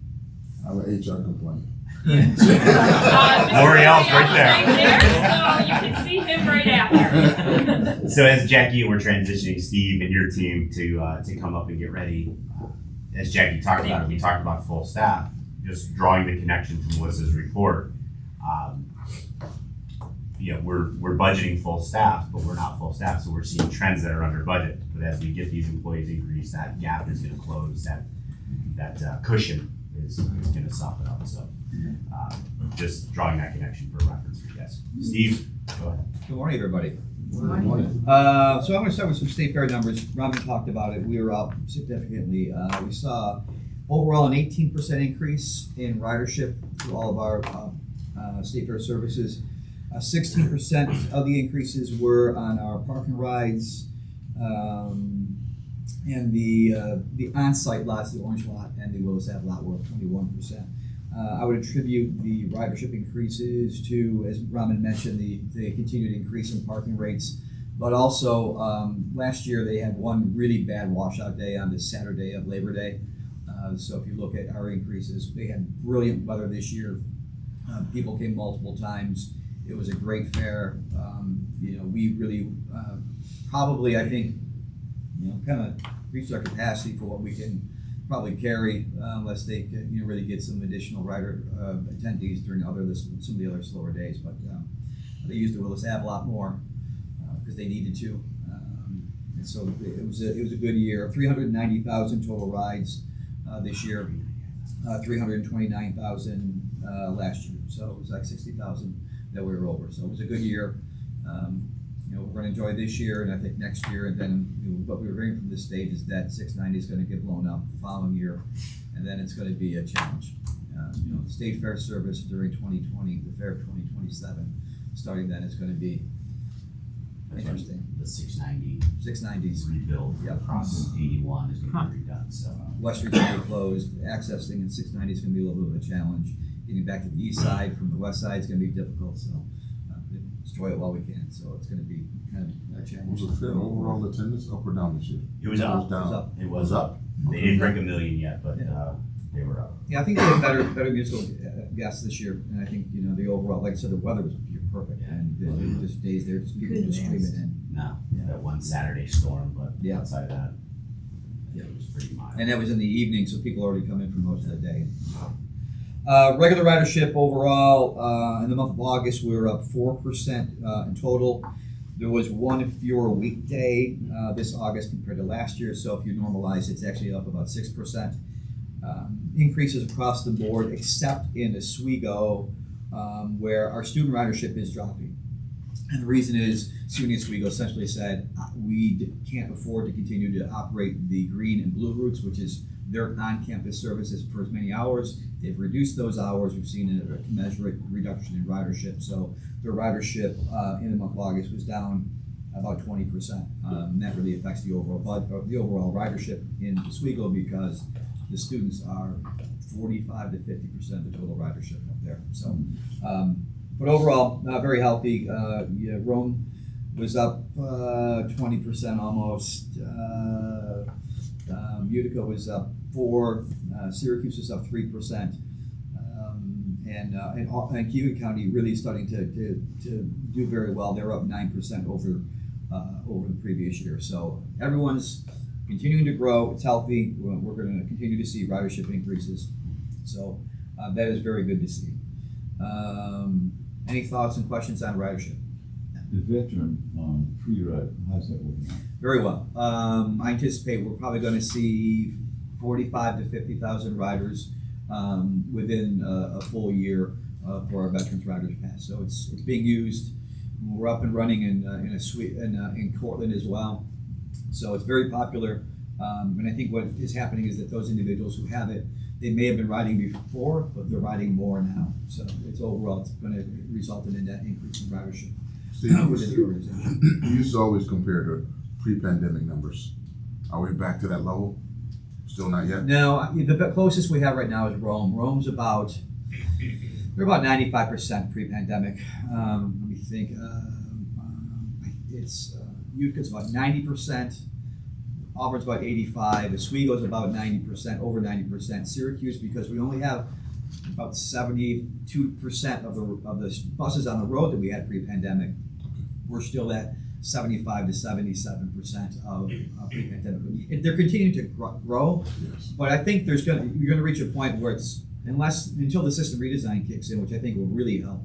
I have an HR complaint. L'Oreal's right there. So you can see him right after. So as Jackie, we're transitioning Steve and your team to come up and get ready. As Jackie talked about, we talked about full staff, just drawing the connection to Melissa's report. We're budgeting full staff, but we're not full staff, so we're seeing trends that are under budget. But as we get these employees increased, that gap is going to close. That cushion is going to soften up. So just drawing that connection for reference for you guys. Steve, go ahead. Good morning, everybody. Good morning. So I'm going to start with some state fair numbers. Robin talked about it. We were up significantly. We saw overall an 18% increase in ridership through all of our state fair services. 16% of the increases were on our parking rides and the on-site lots, the orange lot and the Willis Ave lot were up 21%. I would attribute the ridership increases to, as Raman mentioned, the continued increase in parking rates, but also last year they had one really bad washout day on the Saturday of Labor Day. So if you look at our increases, they had brilliant weather this year. People came multiple times. It was a great fair. We really probably, I think, kind of reached our capacity for what we can probably carry, unless they really get some additional rider attendees during some of the other slower days. But they used the Willis Ave a lot more because they needed to. And so it was a good year. 390,000 total rides this year, 329,000 last year. So it was like 60,000 that we were over. So it was a good year. We're going to enjoy this year, and I think next year, and then what we were hearing from this state is that 690 is going to get blown up the following year, and then it's going to be a challenge. The state fair service during 2020, the fair of 2027, starting then is going to be interesting. The 690s rebuild across 81 is going to be redone. So West Street's going to be closed. Accessing in 690 is going to be a little bit of a challenge. Getting back to the east side from the west side is going to be difficult. So destroy it while we can. So it's going to be kind of a challenge. Was the fair overall attendance up or down this year? it was up. Down. It was up. They didn't break 1 million yet, but they were up. Yeah, I think they had better musical guests this year, and I think the overall, like I said, the weather was perfect, and there were just days there, just people just streaming in. No, that one Saturday storm, but outside of that, it was pretty mild. And that was in the evening, so people already come in for most of the day. Regular ridership overall, in the month of August, we were up 4% in total. There was one fewer weekday this August compared to last year, so if you normalize, it's actually up about 6%. Increases across the board, except in Oswego, where our student ridership is dropping. And the reason is, SUNY Oswego essentially said, we can't afford to continue to operate the green and blue routes, which is their on-campus services for as many hours. They've reduced those hours. We've seen a commensurate reduction in ridership. So their ridership in the month of August was down about 20%. And that really affects the overall ridership in Oswego because the students are 45 to 50% of the total ridership up there. So, but overall, very healthy. Rome was up 20% almost. Utica was up 4%. Syracuse was up 3%. And Cuyahoga County really starting to do very well. They're up 9% over the previous year. So everyone's continuing to grow. It's healthy. We're going to continue to see ridership increases. So that is very good to see. Any thoughts and questions on ridership? The veteran free ride, how's that working out? Very well. I anticipate we're probably going to see 45 to 50,000 riders within a full year for our Veterans Riders Pass. So it's being used. We're up and running in Cortland as well. So it's very popular. And I think what is happening is that those individuals who have it, they may have been riding before, but they're riding more now. So it's overall, it's going to result in a net increase in ridership within the organization. You used to always compare to pre-pandemic numbers. Are we back to that level? Still not yet? No, the closest we have right now is Rome. Rome's they're about 95% pre-pandemic. Let me think. Utica's about 90%. Auburn's about 85%. Oswego's about 90%, over 90%. Syracuse, because we only have about 72% of the buses on the road that we had pre-pandemic, we're still at 75 to 77% of pre-pandemic. They're continuing to grow, but I think you're going to reach a point where until the system redesign kicks in, which I think will really help.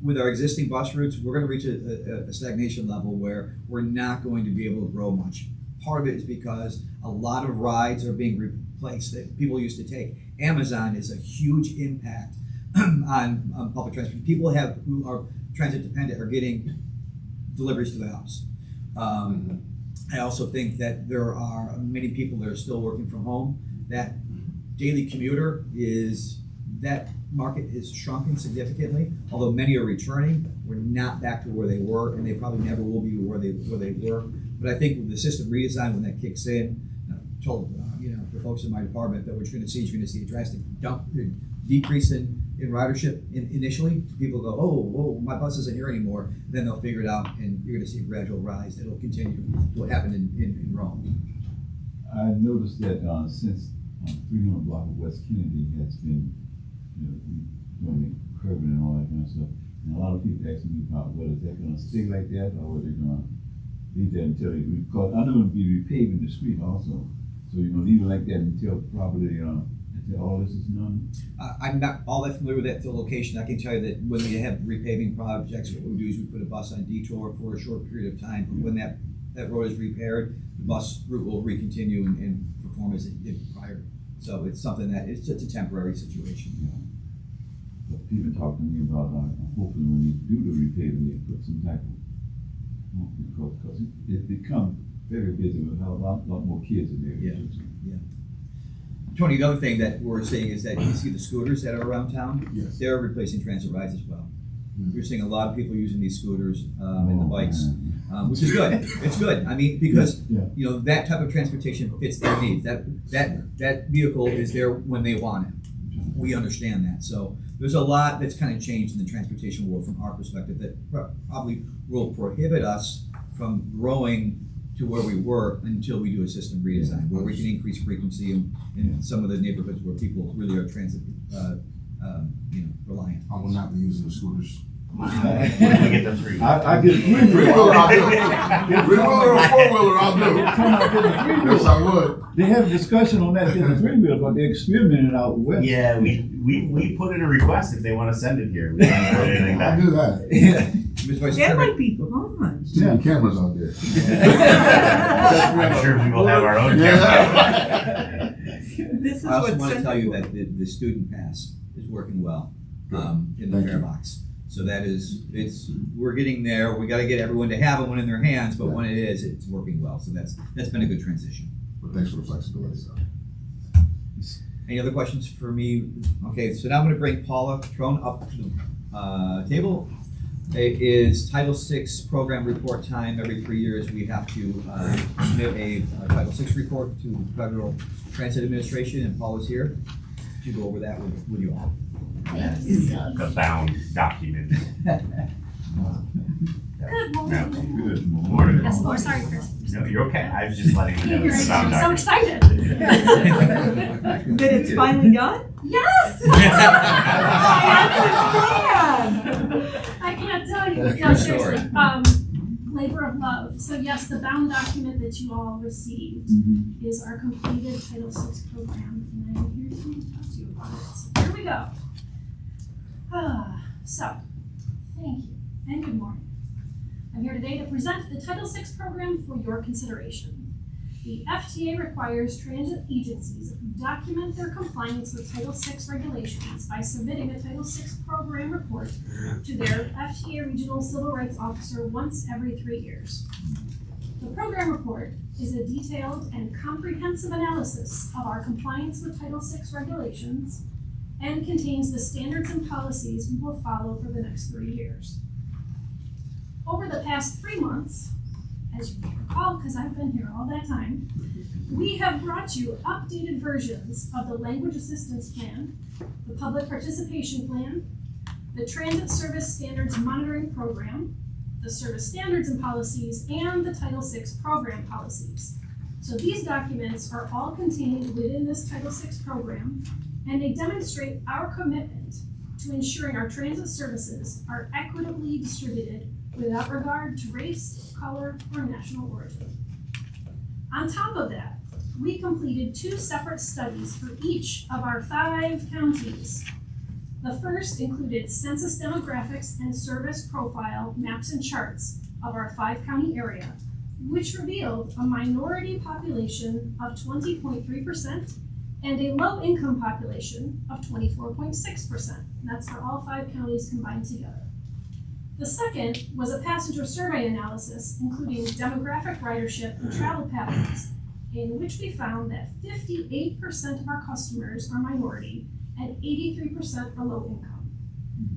With our existing bus routes, we're going to reach a stagnation level where we're not going to be able to grow much. Part of it is because a lot of rides are being replaced that people used to take. Amazon is a huge impact on public transport. People who are transit dependent are getting deliveries to the house. I also think that there are many people that are still working from home. That daily commuter that market is shrunken significantly. Although many are returning, we're not back to where they were, and they probably never will be where they were. But I think with the system redesign, when that kicks in, I told the folks in my department that what you're going to see a drastic decrease in ridership initially. People go, oh, my bus isn't here anymore. Then they'll figure it out, and you're going to see a gradual rise that'll continue to what happened in Rome. I noticed that since 300 block of West Kennedy has been, doing the curbing and all that kind of stuff, and a lot of people asking me about whether is that going to stay like that or whether they're going to leave that until because I know it'll be repaving the street also. So you're going to leave it like that until probably until all this is done? I'm not all that familiar with that location. I can tell you that when we have repaving projects, what we do is we put a bus on detour for a short period of time. But when that road is repaired, the bus route will recontinue and perform as it did prior. So it's something that it's a temporary situation. Yeah. But people talk to me about hopefully when you do the repaving, they put some type of because it becomes very busy with a lot more kids in there. Yeah. Tony, the other thing that we're seeing is that you see the scooters that are around town. Yes. They're replacing transit rides as well. You're seeing a lot of people using these scooters and the bikes, which is good. It's good. I mean, because that type of transportation fits their needs. That vehicle is there when they want it. We understand that. So there's a lot that's kind of changed in the transportation world from our perspective that probably will prohibit us from growing to where we were until we do a system redesign, where we can increase frequency in some of the neighborhoods where people really are transit reliant. I will not be using the scooters When do we get the three? I get a Three-wheeler, I'll do. Get Three-wheeler or four-wheeler, I'll do. Come on, get a three-wheeler. Yes, I would. They have a discussion on that, getting a three-wheeler, but they're experimenting out west. Yeah, we put in a request if they wanna send it here. We haven't heard anything I'll back. do that. Mr. Vice That Chairman, might be fun. Too many cameras out there. I'm sure we will have our own camera. This is I also what want to Sept tell you for. that the student pass is working well, in the Thank fare you. box. So that is, we're getting there. We gotta get everyone to have one in their hands, but when it is, it's working well. So that's been a good transition. But thanks for the flexibility. Any other questions for me? Okay, so now I'm gonna bring Paula Trone up to the table. It is Title VI program report time. Every 3 years, we have to submit a Title VI report to the Federal Transit Administration, and Paula's here to go over that with you all. The bound document. Good morning. Good Morning. Yes, oh, sorry, Chris. No, you're okay. I was just letting you know You're it's a bound I'm so document. excited. That it's finally done? Yes! I understand. I can't tell you. That's No, your seriously. story. Labor of love. So yes, the bound document that you all received is our completed Title VI program, and I'm here to talk to you about it. So here we go. So, thank you, and good morning. I'm here today to present the Title VI program for your consideration. The FTA requires transit agencies to document their compliance with Title VI regulations by submitting a Title VI program report to their FTA Regional Civil Rights Officer once every 3 years. The program report is a detailed and comprehensive analysis of our compliance with Title VI regulations and contains the standards and policies we will follow for the next 3 years. Over the past 3 months, as you may recall, because I've been here all that time, we have brought you updated versions of the Language Assistance Plan, the Public Participation Plan, the Transit Service Standards Monitoring Program, the Service Standards and Policies, and the Title VI Program Policies. So these documents are all contained within this Title VI program, and they demonstrate our commitment to ensuring our transit services are equitably distributed without regard to race, color, or national origin. On top of that, we completed 2 separate studies for each of our 5 counties. The first included census demographics and service profile maps and charts of our 5-county area, which revealed a minority population of 20.3% and a low-income population of 24.6%. That's for all 5 counties combined together. The second was a passenger survey analysis, including demographic ridership and travel patterns, in which we found that 58% of our customers are minority and 83% are low income.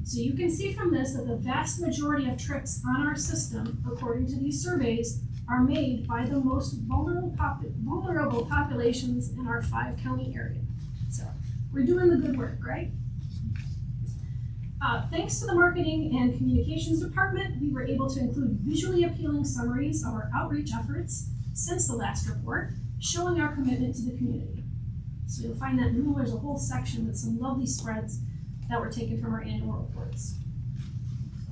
So you can see from this that the vast majority of trips on our system, according to these surveys, are made by the most vulnerable populations in our 5-county area. So we're doing the good work, right? Thanks to the marketing and communications department, we were able to include visually appealing summaries of our outreach efforts since the last report, showing our commitment to the community. So you'll find that there's a whole section with some lovely spreads that were taken from our annual reports.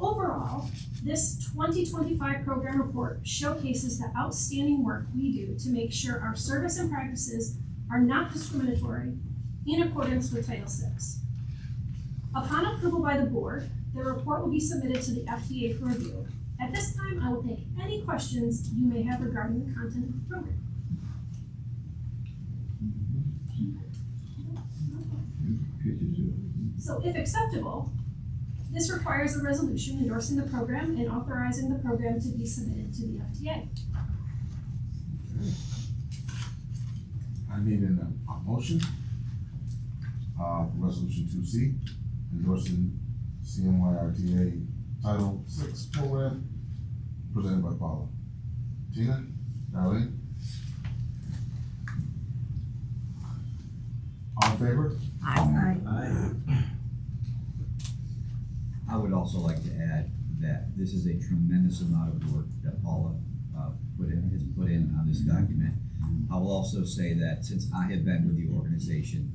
Overall, this 2025 program report showcases the outstanding work we do to make sure our service and practices are not discriminatory in accordance with Title VI. Upon approval by the board, the report will be submitted to the FDA for review. At this time, I will take any questions you may have regarding the content of the program. So if acceptable, this requires a resolution endorsing the program and authorizing the program to be submitted to the FDA. I need a motion, for resolution 2C, endorsing CMYRTA Title VI program, presented by Paula. Tina, Darlene? All in favor? I would also like to add that this is a tremendous amount of work that Paula has put in on this document. I will also say that since I have been with the organization,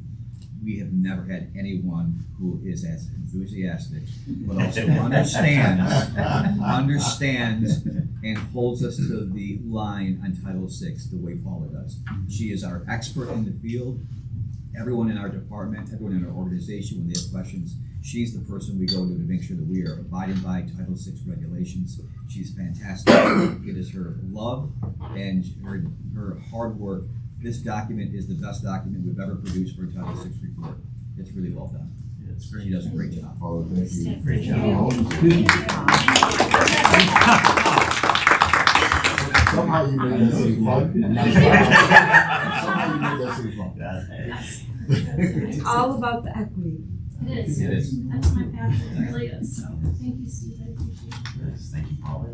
we have never had anyone who is as enthusiastic, but also understands and holds us to the line on Title VI the way Paula does. She is our expert in the field. Everyone in our department, everyone in our organization, when they have questions, she's the person we go to make sure that we are abiding by Title VI regulations. She's fantastic. It is her love and her hard work. This document is the best document we've ever produced for a Title VI report. It's really well done. Yeah, it's great. She does a great job. Paula, thank you. Great job. Somehow you made that city fun. Somehow you made that city fun. It's all about the equity. It is. It is. That's my passion, it really is, so, thank you, Steve, I appreciate it. Yes, thank you, Paula.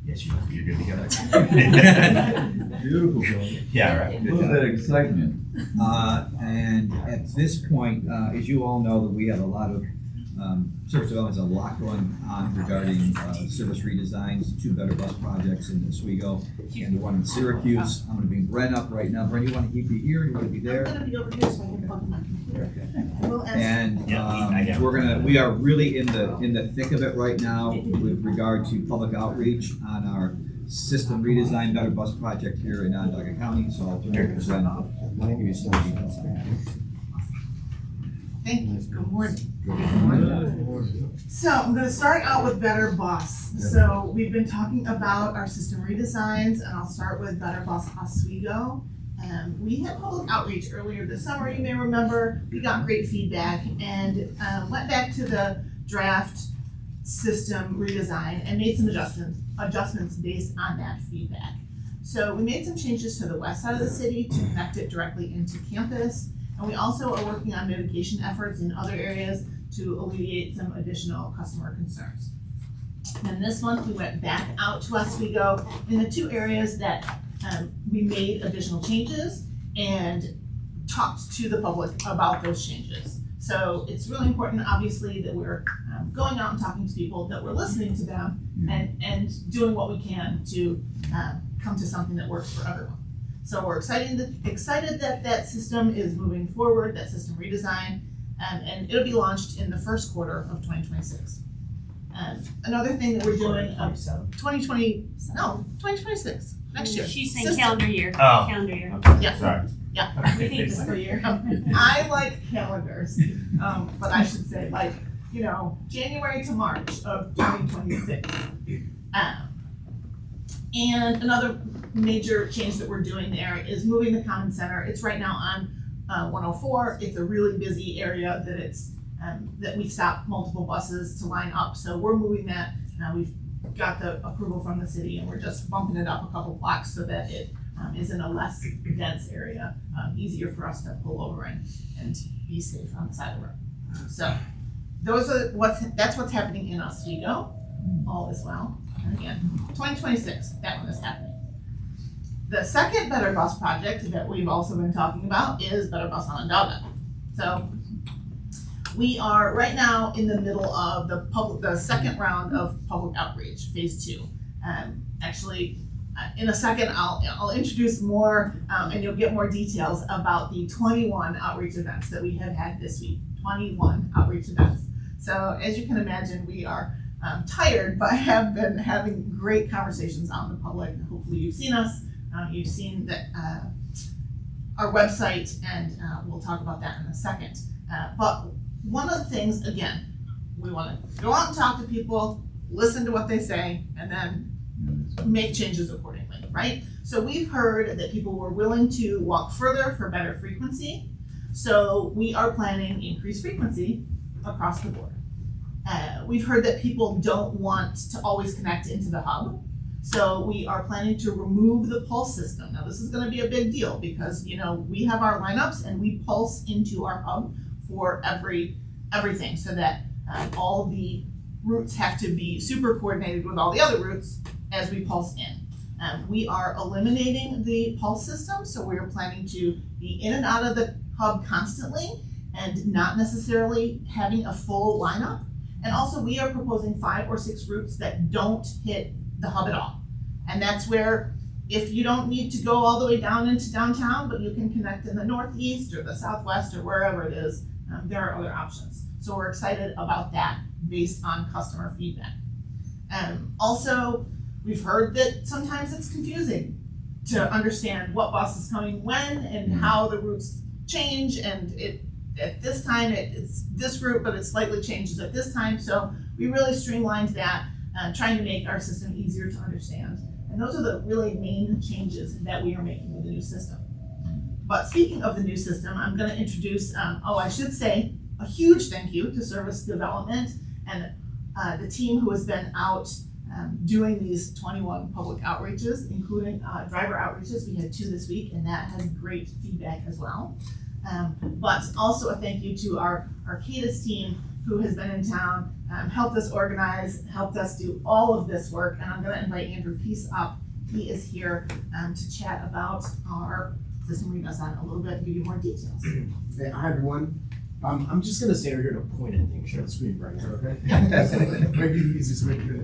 Yes, you're good together. Beautiful, Paula. Yeah, right. A Good little job. bit of excitement. And at this point, as you all know, that we have a lot of service development, has a lot going on regarding service redesigns, 2 better bus projects in Oswego and the one in Syracuse. I'm going to bring Bren up right now. Bren, you want to be here? You want to be there? I'm gonna be over here so I can plug my computer. We'll ask. And we are really in the thick of it right now with regard to public outreach on our system redesign better bus project here in Onondaga County. So I'll turn it to Bren. I'll give you some details. Thank you, good morning. So I'm gonna start out with Better Bus. So we've been talking about our system redesigns, and I'll start with Better Bus Oswego. We had public outreach earlier this summer, you may remember. We got great feedback and went back to the draft system redesign and made some adjustments based on that feedback. So we made some changes to the west side of the city to connect it directly into campus. And we also are working on mitigation efforts in other areas to alleviate some additional customer concerns. And this month, we went back out to Oswego in the 2 areas that we made additional changes and talked to the public about those changes. So it's really important, obviously, that we're going out and talking to people, that we're listening to them and doing what we can to come to something that works for everyone. So we're excited that that system is moving forward, that system redesign, and it'll be launched in the first quarter of 2026. Another thing that we're doing, 2026, next year. She's saying calendar year. Oh. Calendar year. Yeah. Sorry. Yeah, we think it's for year. I like calendars, but I should say January to March of 2026. And another major change that we're doing there is moving the common center. It's right now on 104. It's a really busy area that we stop multiple buses to line up. So we're moving that. We've got the approval from the city and we're just bumping it up a couple blocks so that it is in a less dense area, easier for us to pull over and be safe on the side of the road. So that's what's happening in Oswego. All is well. And again, 2026, that one is happening. The second Better Bus project that we've also been talking about is Better Bus Onondaga. So we are right now in the middle of the second round of public outreach, phase 2. Actually, in a second, I'll introduce more and you'll get more details about the 21 outreach events that we have had this week. 21 outreach events. So as you can imagine, we are tired, but have been having great conversations out in the public. Hopefully you've seen us. You've seen that our website, and we'll talk about that in a second. But one of the things, again, we want to go out and talk to people, listen to what they say, and then make changes accordingly, right? So we've heard that people were willing to walk further for better frequency. So we are planning increased frequency across the board. We've heard that people don't want to always connect into the hub. So we are planning to remove the pulse system. Now this is gonna be a big deal because we have our lineups and we pulse into our hub for everything so that all the routes have to be super coordinated with all the other routes as we pulse in. We are eliminating the pulse system, so we are planning to be in and out of the hub constantly and not necessarily having a full lineup. And also we are proposing 5 or 6 routes that don't hit the hub at all. And that's where if you don't need to go all the way down into downtown, but you can connect in the northeast or the southwest or wherever it is, there are other options. So we're excited about that based on customer feedback. Also, we've heard that sometimes it's confusing to understand what bus is coming when and how the routes change, and at this time it's this route, but it slightly changes at this time. So we really streamlined that, trying to make our system easier to understand. And those are the really main changes that we are making with the new system. But speaking of the new system, I'm going to introduce, I should say, a huge thank you to Service Development and the team who has been out doing these 21 public outreaches, including driver outreaches. We had 2 this week, and that has great feedback as well. But also a thank you to our CADIS team who has been in town, helped us organize, helped us do all of this work. And I'm going to invite Andrew Peace up. He is here to chat about our system redesign a little bit and give you more details. Hey, hi everyone. I'm just gonna stand over here to point at things, share the screen, Brian, is that okay? Might be the easiest way to do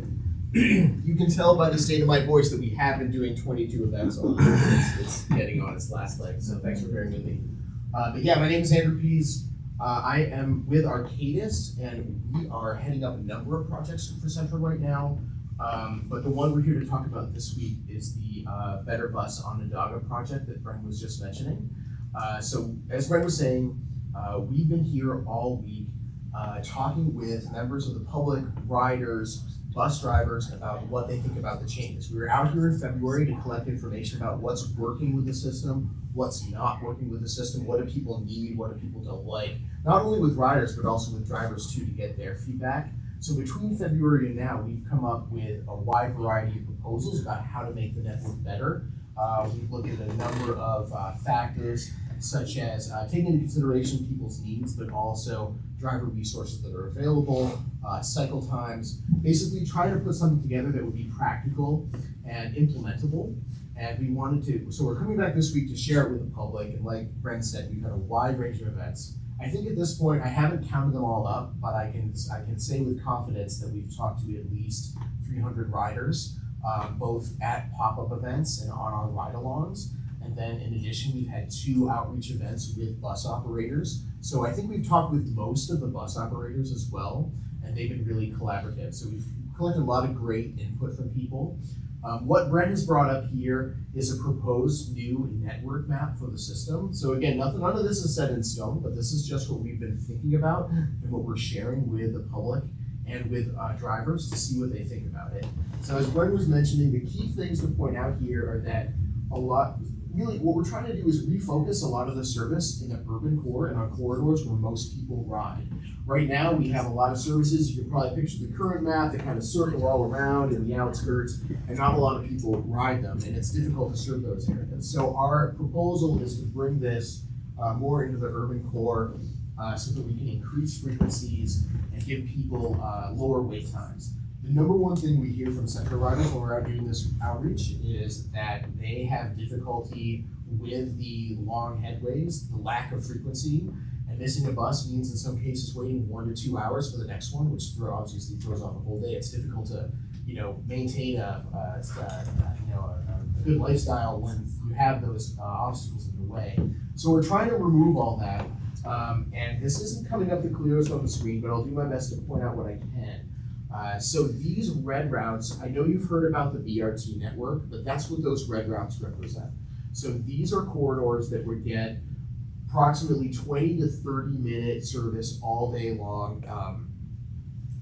it. You can tell by the state of my voice that we have been doing 22 events over the years. It's getting on its last leg, so thanks for bearing with me. But yeah, my name is Andrew Pease. I am with Arcadis, and we are heading up a number of projects for Central right now. But the one we're here to talk about this week is the Better Bus Onondaga project that Brent was just mentioning. So as Brent was saying, we've been here all week talking with members of the public, riders, bus drivers about what they think about the changes. We were out here in February to collect information about what's working with the system, what's not working with the system, what do people need, what do people don't like, not only with riders, but also with drivers too, to get their feedback. So between February and now, we've come up with a wide variety of proposals about how to make the network better. We've looked at a number of factors, such as taking into consideration people's needs, but also driver resources that are available, cycle times, basically trying to put something together that would be practical and implementable. And we wanted to, so we're coming back this week to share it with the public, and like Brent said, we've had a wide range of events. I think at this point, I haven't counted them all up, but I can say with confidence that we've talked to at least 300 riders, both at pop-up events and on our ride-alongs. And then in addition, we've had 2 outreach events with bus operators. So I think we've talked with most of the bus operators as well, and they've been really collaborative. So we've collected a lot of great input from people. What Brent has brought up here is a proposed new network map for the system. So again, none of this is set in stone, but this is just what we've been thinking about and what we're sharing with the public and with drivers to see what they think about it. So as Brent was mentioning, the key things to point out here are that really what we're trying to do is refocus a lot of the service in the urban core and on corridors where most people ride. Right now, we have a lot of services. You can probably picture the current map that kind of circle all around in the outskirts, and not a lot of people ride them, and it's difficult to serve those areas. So our proposal is to bring this more into the urban core so that we can increase frequencies and give people lower wait times. The number one thing we hear from Central riders when we're out doing this outreach is that they have difficulty with the long headways, the lack of frequency, and missing a bus means in some cases waiting 1 to 2 hours for the next one, which obviously throws off a whole day. It's difficult to, maintain a good lifestyle when you have those obstacles in the way. So we're trying to remove all that, and this isn't coming up the clearest on the screen, but I'll do my best to point out what I can. So these red routes, I know you've heard about the BRT network, but that's what those red routes represent. So these are corridors that would get approximately 20 to 30 minute service all day long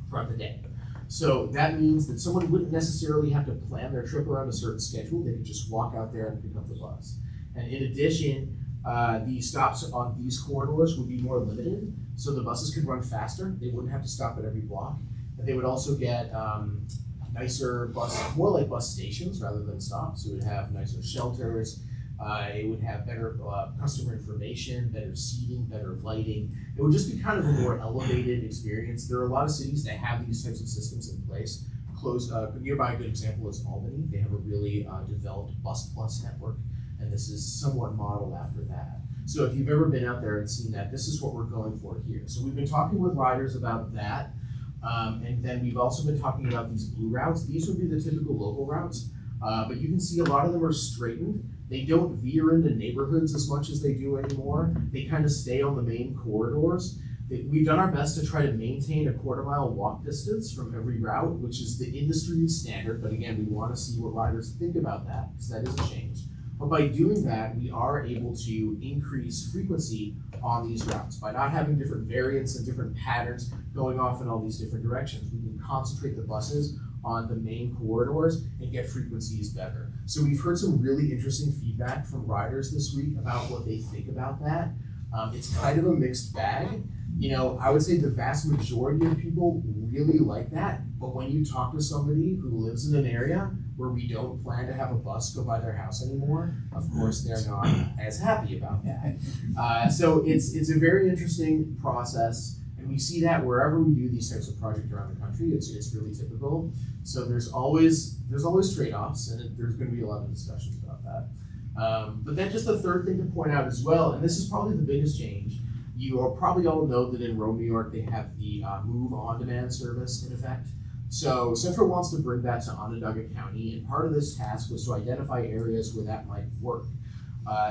throughout the day. So that means that someone wouldn't necessarily have to plan their trip around a certain schedule. They could just walk out there and pick up the bus. And in addition, the stops on these corridors would be more limited, so the buses could run faster. They wouldn't have to stop at every block. And they would also get nicer more like bus stations rather than stops. So it would have nicer shelters. It would have better customer information, better seating, better lighting. It would just be kind of a more elevated experience. There are a lot of cities that have these types of systems in place. Nearby a good example is Albany. They have a really developed Bus Plus network, and this is somewhat modeled after that. So if you've ever been out there and seen that, this is what we're going for here. So we've been talking with riders about that. And then we've also been talking about these blue routes. These would be the typical local routes. But you can see a lot of them are straightened. They don't veer into neighborhoods as much as they do anymore. They kind of stay on the main corridors. We've done our best to try to maintain a quarter-mile walk distance from every route, which is the industry standard. But again, we want to see what riders think about that, because that is a change. But by doing that, we are able to increase frequency on these routes. By not having different variants and different patterns going off in all these different directions, we can concentrate the buses on the main corridors and get frequencies better. So we've heard some really interesting feedback from riders this week about what they think about that. It's kind of a mixed bag. You know, I would say the vast majority of people really like that, but when you talk to somebody who lives in an area where we don't plan to have a bus go by their house anymore, of course they're not as happy about that. So it's a very interesting process, and we see that wherever we do these types of projects around the country. It's really typical. So there's always trade-offs, and there's going to be a lot of discussions about that. But then just the third thing to point out as well, and this is probably the biggest change. You all probably all know that in Rome, New York, they have the Move On Demand service in effect. So Central wants to bring that to Onondaga County, and part of this task was to identify areas where that might work.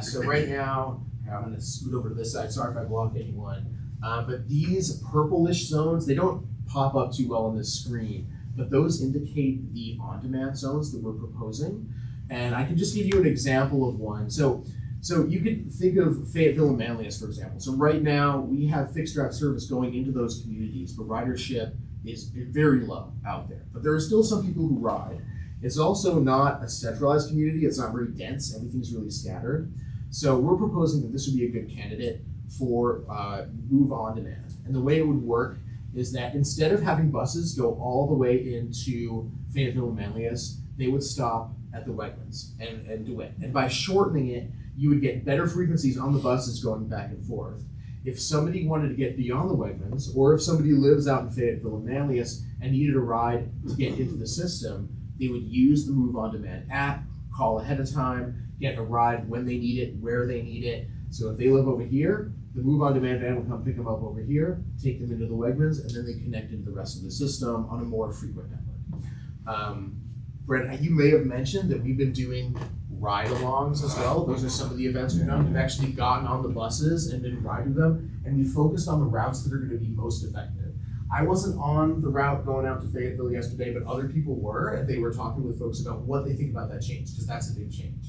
So right now, I'm going to scoot over to this side. Sorry if I block anyone. But these purplish zones, they don't pop up too well on this screen, but those indicate the on-demand zones that we're proposing. And I can just give you an example of one. So you could think of Fayetteville and Manlius, for example. So right now, we have fixed route service going into those communities, but ridership is very low out there. But there are still some people who ride. It's also not a centralized community. It's not very dense. Everything's really scattered. So we're proposing that this would be a good candidate for Move On Demand. And the way it would work is that instead of having buses go all the way into Fayetteville and Manlius, they would stop at the Wegmans and DeWitt. And by shortening it, you would get better frequencies on the buses going back and forth. If somebody wanted to get beyond the Wegmans, or if somebody lives out in Fayetteville and Manlius and needed a ride to get into the system, they would use the Move On Demand app, call ahead of time, get a ride when they need it, where they need it. So if they live over here, the Move On Demand van will come pick them up over here, take them into the Wegmans, and then they connect into the rest of the system on a more frequent network. Brent, you may have mentioned that we've been doing ride-alongs as well. Those are some of the events we've done. We've actually gotten on the buses and been riding them, and we focused on the routes that are going to be most effective. I wasn't on the route going out to Fayetteville yesterday, but other people were, and they were talking with folks about what they think about that change, because that's a big change.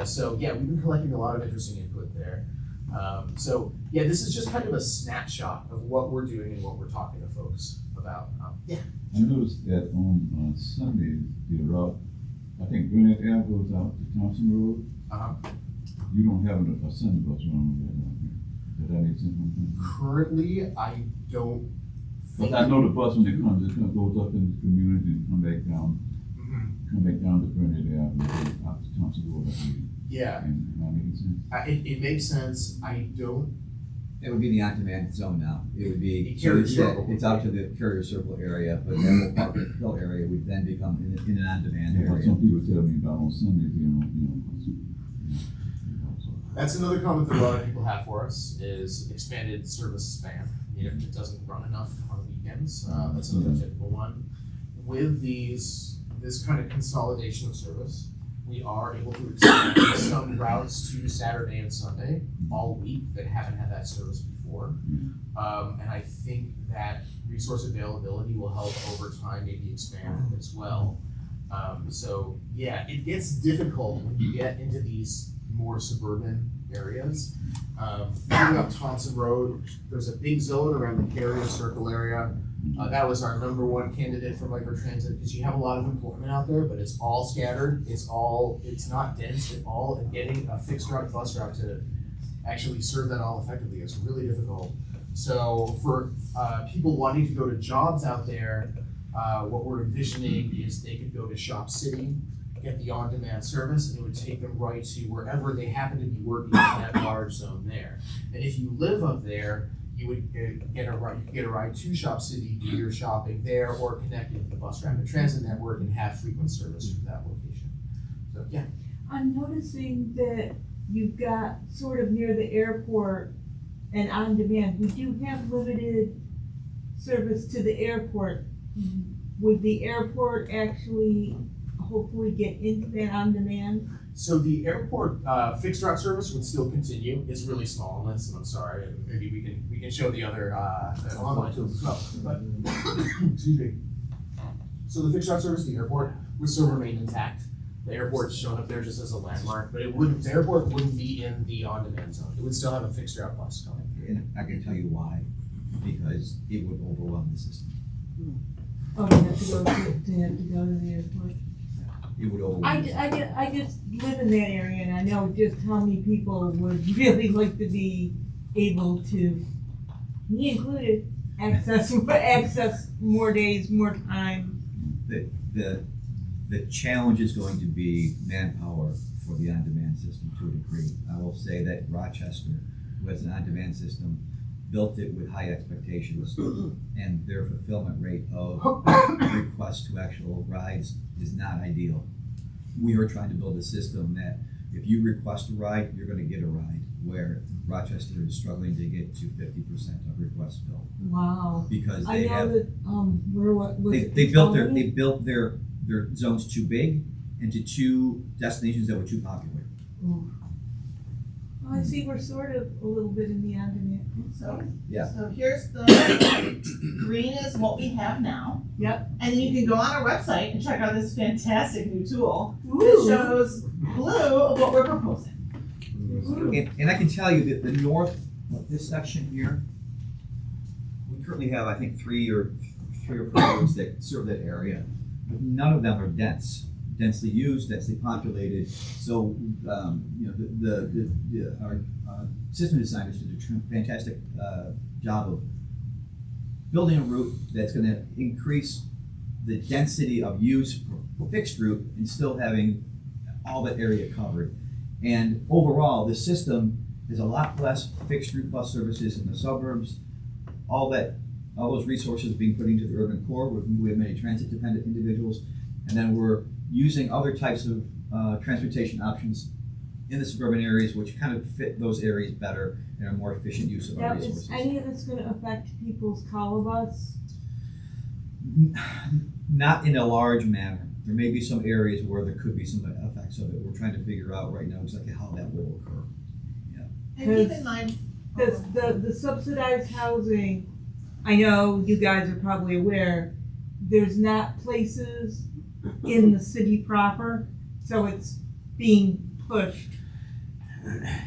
So yeah, we've been collecting a lot of interesting input there. So yeah, this is just kind of a snapshot of what we're doing and what we're talking to folks about. Yeah. I noticed that on Sundays, the route, I think Burnett Ave goes out to Thompson Road. You don't have a Sunday bus running there down here. Does that make sense? Currently, I don't. But I know the bus when it comes, goes up in the community and come back down to Burnett Ave and go out to Thompson Road. Yeah. Am I making sense? It makes sense. I don't. It would be the on-demand zone now. It would be, The so Carrier it's, Circle. it's out to the Carrier Circle area, but that whole Parker Hill area would then become in an on-demand Yeah, area. some people tell me about on Sundays, That's another comment that a lot of people have for us is expanded service span. You know, it doesn't run enough on weekends. That's another typical one. With this kind of consolidation of service, we are able to expand some routes to Saturday and Sunday all week that haven't had that service before. And I think that resource availability will help over time maybe expand as well. So yeah, it gets difficult when you get into these more suburban areas. Moving up Thompson Road, there's a big zone around the Carrier Circle area. That was our #1 candidate for microtransit because you have a lot of employment out there, but it's all scattered. It's not dense at all, and getting a fixed route bus route to actually serve that all effectively is really difficult. So for people wanting to go to jobs out there, what we're envisioning is they could go to Shop City, get the on-demand service, and it would take them right to wherever they happen to be working in that large zone there. And if you live up there, you would get a ride to Shop City, do your shopping there, or connect into the bus rapid transit network and have frequent service from that location. So yeah. I'm noticing that you've got sort of near the airport and on demand. We do have limited service to the airport. Would the airport actually hopefully get into that on-demand? So the airport fixed route service would still continue. It's really small, and I'm sorry. And maybe we can show the other online tools as well. But excuse me. So the fixed route service, the airport, would still remain intact. The airport's shown up there just as a landmark, but the airport wouldn't be in the on-demand zone. It would still have a fixed route bus coming. And I can tell you why, because it would overwhelm the system. Oh, you have to go to the airport? It would overwhelm. I just live in that area and I know just how many people would really like to be able to, me included, access more days, more time. The challenge is going to be manpower for the on-demand system to a degree. I will say that Rochester, who has an on-demand system, built it with high expectations, and their fulfillment rate of requests to actual rides is not ideal. We are trying to build a system that if you request a ride, you're going to get a ride, where Rochester is struggling to get to 50% of requests filled. Wow. Because I they know have, that, they built their zones too big into two destinations that were too popular. Ooh. Well, I see we're sort of a little bit in the on-demand. So, Yeah. so here's the green is what we have now. Yep. And then you can go on our website and check out this fantastic new tool Ooh. that shows blue of what we're proposing. And I can tell you that the north, this section here, we currently have, I think, three or four roads that serve that area. None of them are densely used, densely populated. So, our system designers did a fantastic job of building a route that's going to increase the density of use for fixed route and still having all that area covered. And overall, the system is a lot less fixed route bus services in the suburbs. All those resources being put into the urban core. We have many transit dependent individuals, and then we're using other types of transportation options in the suburban areas, which kind of fit those areas better and are more efficient use of our Now, resources. is any of this gonna affect people's colobus? Not in a large manner. There may be some areas where there could be some effects of it. We're trying to figure out right now exactly how that will occur. And keep in mind, The subsidized housing, I know you guys are probably aware, there's not places in the city proper, so it's being pushed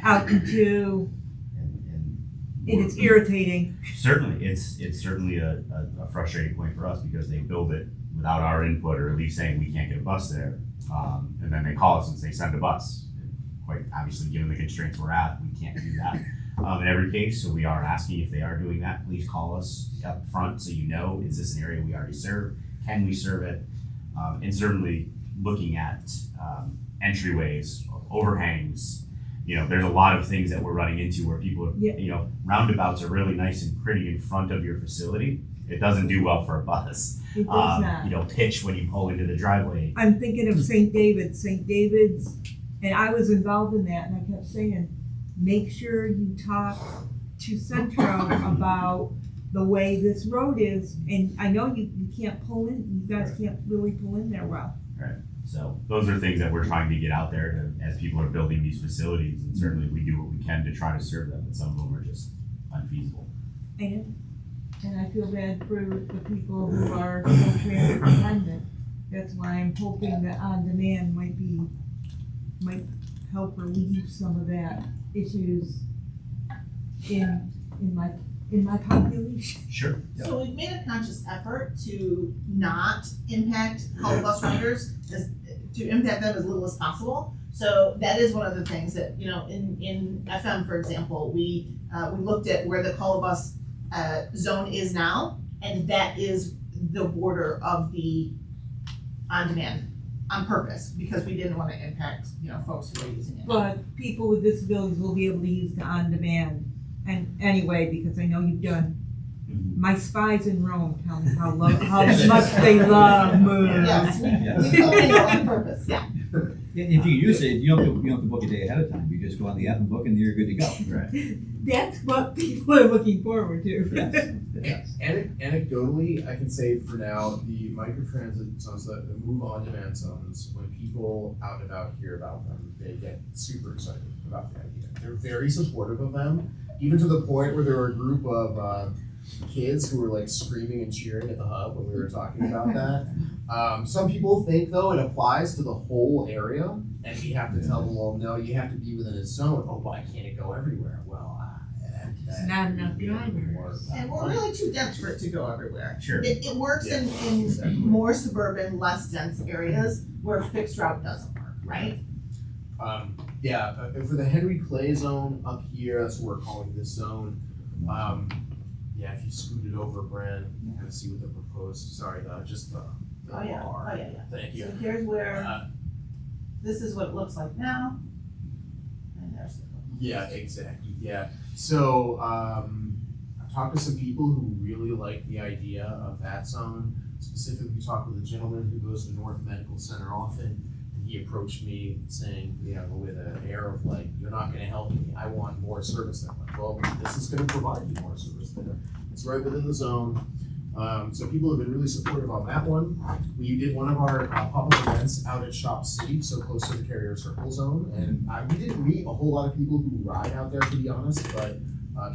out into, and it's irritating. Certainly, it's certainly a frustrating point for us because they build it without our input, or at least saying we can't get a bus there. And then they call us and say, send a bus. Quite obviously, given the constraints we're at, we can't do that in every case. So we are asking if they are doing that, please call us up front so you know, is this an area we already serve? Can we serve it? And certainly looking at entryways, overhangs. There's a lot of things that we're running into where people, roundabouts are really nice and pretty in front of your facility. It doesn't do well for a bus. It does not. Pitch when you pull into the driveway. I'm thinking of St. David's, and I was involved in that, and I kept saying, make sure you talk to Centro about the way this road is, and I know you can't pull in, you guys can't really pull in there well. Right. So those are things that we're trying to get out there as people are building these facilities, and certainly we do what we can to try to serve them, but some of them are just unfeasible. And I feel bad for the people who are so transit dependent. That's why I'm hoping that on-demand might help relieve some of that issues in my population. Sure. So we've made a conscious effort to not impact health bus riders, to impact them as little as possible. So that is one of the things that, in FM, for example, we looked at where the colobus zone is now, and that is the border of the on-demand on purpose, because we didn't want to impact, folks who are using it. But people with disabilities will be able to use the on-demand. And anyway, because I know you've done, my spies in Rome tell me how much they love moves. Yes, we on purpose, yeah. If you use it, you don't have to book a day ahead of time. You just go on the app and book, and you're good to go. Right. That's what people are looking forward to. Yes. Anecdotally, I can say for now, the microtransit zones, the move on demand zones, when people out and about hear about them, they get super excited about the idea. They're very supportive of them, even to the point where there were a group of kids who were like screaming and cheering at the hub when we were talking about that. Some people think though it applies to the whole area, and we have to tell them, well, no, you have to be within a zone. Oh, why can't it go everywhere? Well, It's not enough drivers. And we're really too dense for it to go everywhere. Sure. It works in exactly. more suburban, less dense areas where fixed route doesn't work, right? For the Henry Clay zone up here, that's what we're calling this zone. If you scoot it over, Brand, you kind of see what the proposed. Sorry, just the Oh yeah. bar. Oh yeah. Thank you. So here's where this is what it looks like now, and there's the. Yeah, exactly. Yeah. So I've talked to some people who really like the idea of that zone. Specifically, talked with a gentleman who goes to North Medical Center often. He approached me saying, with an air of like, "You're not going to help me. I want more service." I'm like, "Well, this is going to provide you more service there. It's right within the zone." So people have been really supportive on that one. We did one of our public events out at Shop City, so close to the Carrier Circle zone, and we didn't meet a whole lot of people who ride out there, to be honest, but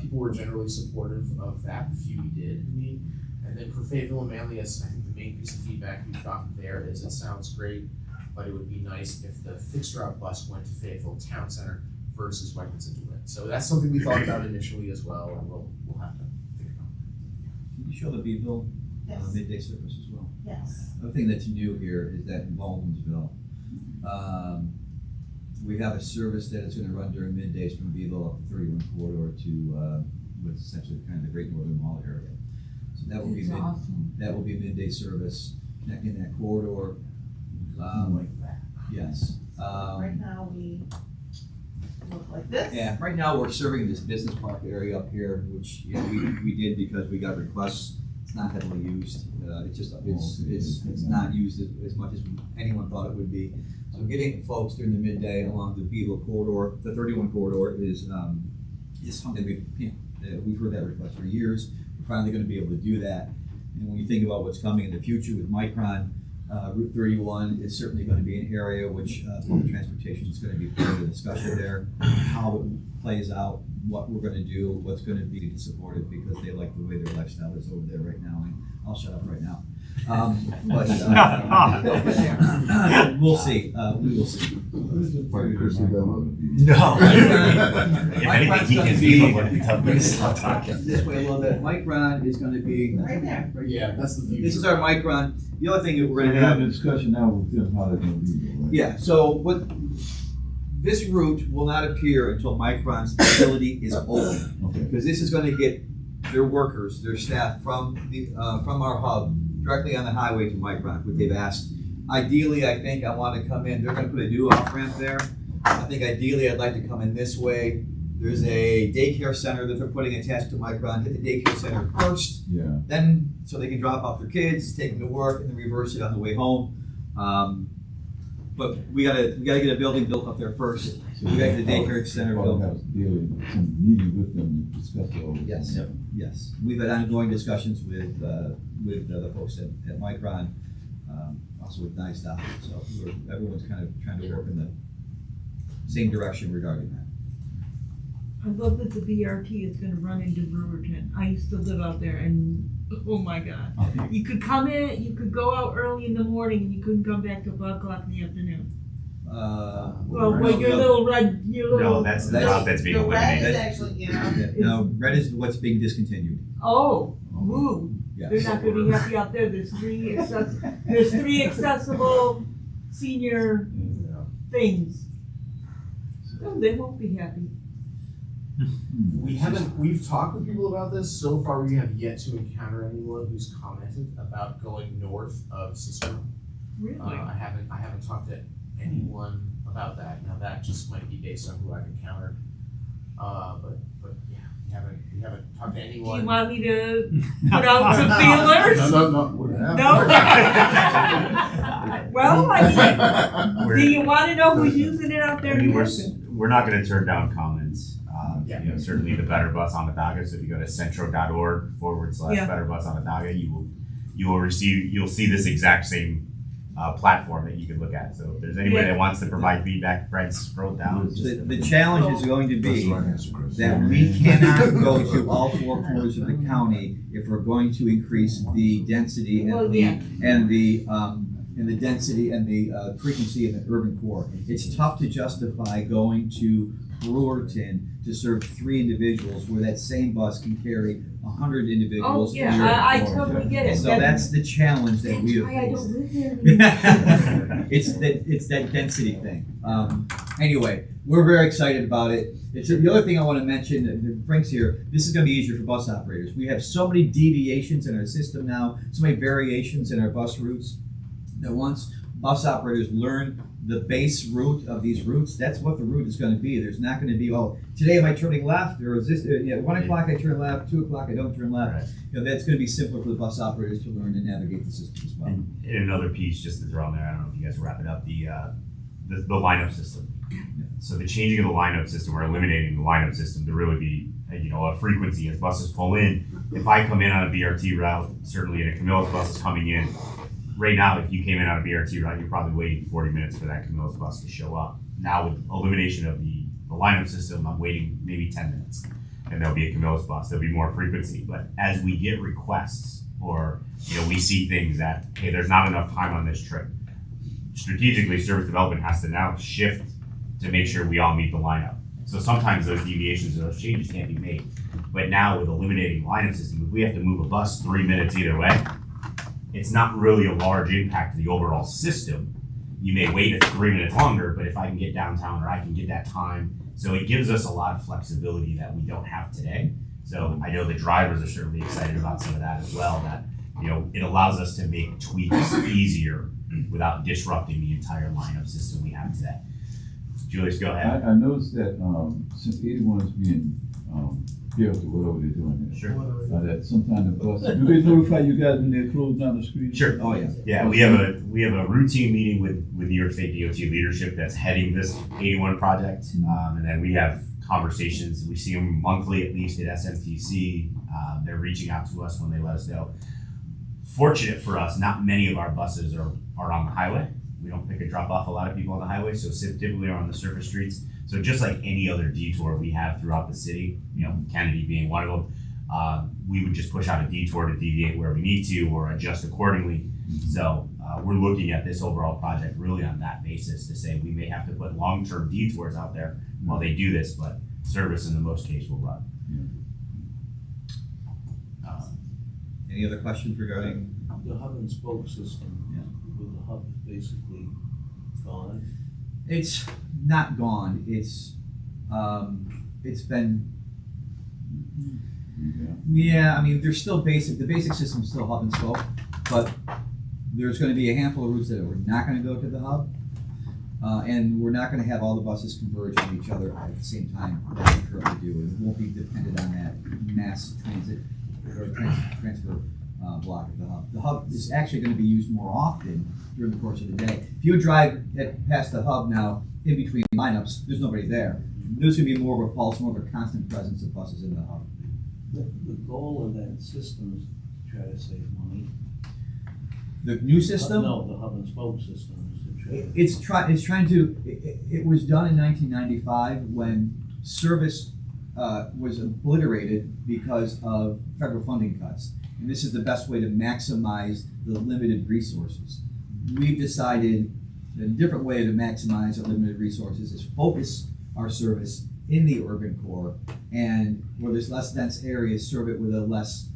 people were generally supportive of that. The few we did meet. And then for Fayetteville and Manlius, I think the main piece of feedback we've gotten there is it sounds great, but it would be nice if the fixed route bus went to Fayetteville Town Center versus Whiteman's and DeWitt. So that's something we thought about initially as well, and we'll have to think about. Can you show the Beeville Yes. midday service as well? Yes. Another thing that's new here is that in Baldwinsville, we have a service that is gonna run during middays from Beeville up the 31 corridor to what's essentially kind of the Great Northern Mall area. So that will be That's awesome. that will be a midday service connecting that corridor. Like that. Yes. Right now we look like this. Yeah, right now we're serving this business park area up here, which we did because we got requests. It's not heavily used. It's not used as much as anyone thought it would be. So getting folks during the midday along the Beetle corridor, the 31 corridor is something we've heard that request for years. We're finally going to be able to do that. And when you think about what's coming in the future with Micron, Route 31 is certainly going to be an area which public transportation is going to be part of the discussion there. How it plays out, what we're going to do, what's going to be to support it, because they like the way their lifestyle is over there right now. And I'll shut up right now. We'll see. We will see. No. If anything, he can be when he tells me to stop talking. This way a little bit. Micron is going to be Right there. Yeah, that's the future. This is our Micron. The other thing that we're going to We're have. having a discussion now with them how they're gonna be, right? Yeah, so what, this route will not appear until Micron's facility is open. Okay. Because this is gonna get their workers, their staff from our hub directly on the highway to Micron, what they've asked. Ideally, I think I wanna come in, they're gonna put a new off-ramp there. I think ideally I'd like to come in this way. There's a daycare center that they're putting attached to Micron, hit the daycare center first. Yeah. Then, so they can drop off their kids, take them to work, and then reverse it on the way home. But we gotta get a building built up there first. So we gotta get the daycare center Probably built. have to deal with some meeting with them to discuss all this. Yes, yes. We've had ongoing discussions with the folks at Micron, also with NISTOP. So everyone's kind of trying to work in the same direction regarding that. I love that the BRT is gonna run into Brewerton. I used to live out there and, oh my God. You could come in, you could go out early in the morning and you couldn't come back till 5 o'clock in the afternoon. Well, your little red, No, that's the route that's being The red is eliminated. actually, No, red is what's being discontinued. Oh, woo. Yes. They're not gonna be happy out there. There's three accessible senior things. No, they won't be happy. We've talked with people about this. So far, we have yet to encounter anyone who's commented about going north of Cicero. Really? I haven't talked to anyone about that. Now that just might be based on who I've encountered. But yeah, We haven't talked to Do anyone. you want me to put out some feelers? No. Well, I mean, do you wanna know who's using it out there? I in mean, Hampton? we're not gonna turn down comments. Yeah. You know, certainly the Better Bus Onondaga, so if you go to centro.org Yeah. /Better Bus Onondaga, you'll see this exact same platform that you can look at. So if there's anybody Yeah. that wants to provide feedback, Brent, scroll down. The challenge is going to That's be the right answer, Chris. that we cannot go to all four corners of the county if we're going to increase the density and Well, the, yeah. and the density and the frequency in the urban core. It's tough to justify going to Brewerton to serve 3 individuals where that same bus can carry 100 individuals. Oh, in the yeah, I urban core. totally get it. So that's the challenge that we have That's why I faced. don't live there anymore. It's that density thing. Anyway, we're very excited about it. The other thing I want to mention that Frank's here. This is going to be easier for bus operators. We have so many deviations in our system now, so many variations in our bus routes. That once bus operators learn the base route of these routes, that's what the route is going to be. There's not going to be, oh, today am I turning left, or is this, 1 o'clock I turn left, 2 o'clock I don't turn left. Right. You know, that's going to be simpler for the bus operators to learn and navigate the system as well. And another piece, just to throw in there, I don't know if you guys wrap it up, the lineup system. So the changing of the lineup system or eliminating the lineup system to really be, a frequency as buses pull in. If I come in on a BRT route, certainly in a Camillus bus is coming in. Right now, if you came in on a BRT route, you're probably waiting 40 minutes for that Camillus bus to show up. Now with elimination of the lineup system, I'm waiting maybe 10 minutes and there'll be a Camillus bus. There'll be more frequency. But as we get requests or, we see things that, hey, there's not enough time on this trip, strategically service development has to now shift to make sure we all meet the lineup. So sometimes those deviations or those changes can't be made. But now with eliminating lineup system, if we have to move a bus 3 minutes either way, it's not really a large impact to the overall system. You may wait 3 minutes longer, but if I can get downtown or I can get that time, so it gives us a lot of flexibility that we don't have today. So I know the drivers are certainly excited about some of that as well, that, it allows us to make tweaks easier without disrupting the entire lineup system we have today. Julius, go ahead. I noticed that since 81 is being built or whatever they're doing there. Sure. That sometime the bus, do they notify you guys when they're closing down the street? Sure. Oh, yeah. Yeah, we have a routine meeting with New York State DOT leadership that's heading this 81 project. And then we have conversations. We see them monthly at least at SMTC. They're reaching out to us when they let us know. Fortunate for us, not many of our buses are on the highway. We don't pick and drop off a lot of people on the highway, so typically are on the surface streets. So just like any other detour we have throughout the city, Kennedy being one of them, we would just push out a detour to deviate where we need to or adjust accordingly. So we're looking at this overall project really on that basis to say we may have to put long-term detours out there while they do this, but service in the most case will run. Any other questions regarding? The hub and spoke system, with the hub is basically gone. It's not gone. It's been. Yeah, I mean, there's still the basic system is still hub and spoke, but there's going to be a handful of routes that we're not going to go to the hub, and we're not going to have all the buses converge on each other at the same time that we currently do. It won't be dependent on that mass transit or transfer block at the hub. The hub is actually going to be used more often during the course of the day. If you drive past the hub now, in between lineups, there's nobody there. There's going to be more of a pulse, more of a constant presence of buses in the hub. The goal of that system is to try to save money. The new system? No, the hub and spoke system is to try. It's trying to. It was done in 1995 when service was obliterated because of federal funding cuts, and this is the best way to maximize the limited resources. We've decided a different way to maximize our limited resources is focus our service in the urban core, and where there's less dense areas, serve it with a less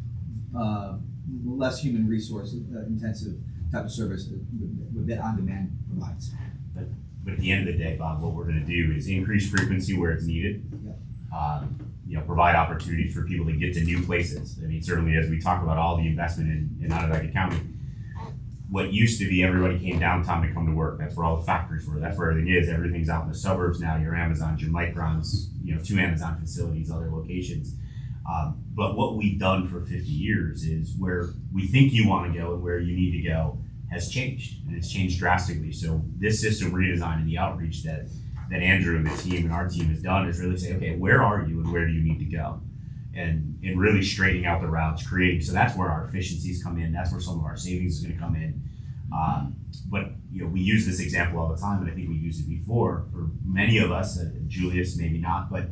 human resource intensive type of service that on-demand provides. But at the end of the day, Bob, what we're going to do is increase frequency where it's needed. Provide opportunities for people to get to new places. I mean, certainly as we talk about all the investment in Onondaga County, what used to be everybody came downtown to come to work. That's where all the factories were. That's where everything is. Everything's out in the suburbs now. Your Amazons, your Microns, 2 Amazon facilities, other locations. But what we've done for 50 years is where we think you want to go and where you need to go has changed, and it's changed drastically. So this system redesign and the outreach that Andrew and the team and our team has done is really say, okay, where are you and where do you need to go? And really straightening out the routes, creating, so that's where our efficiencies come in. That's where some of our savings is going to come in. But we use this example all the time, and I think we used it before for many of us. Julius, maybe not, but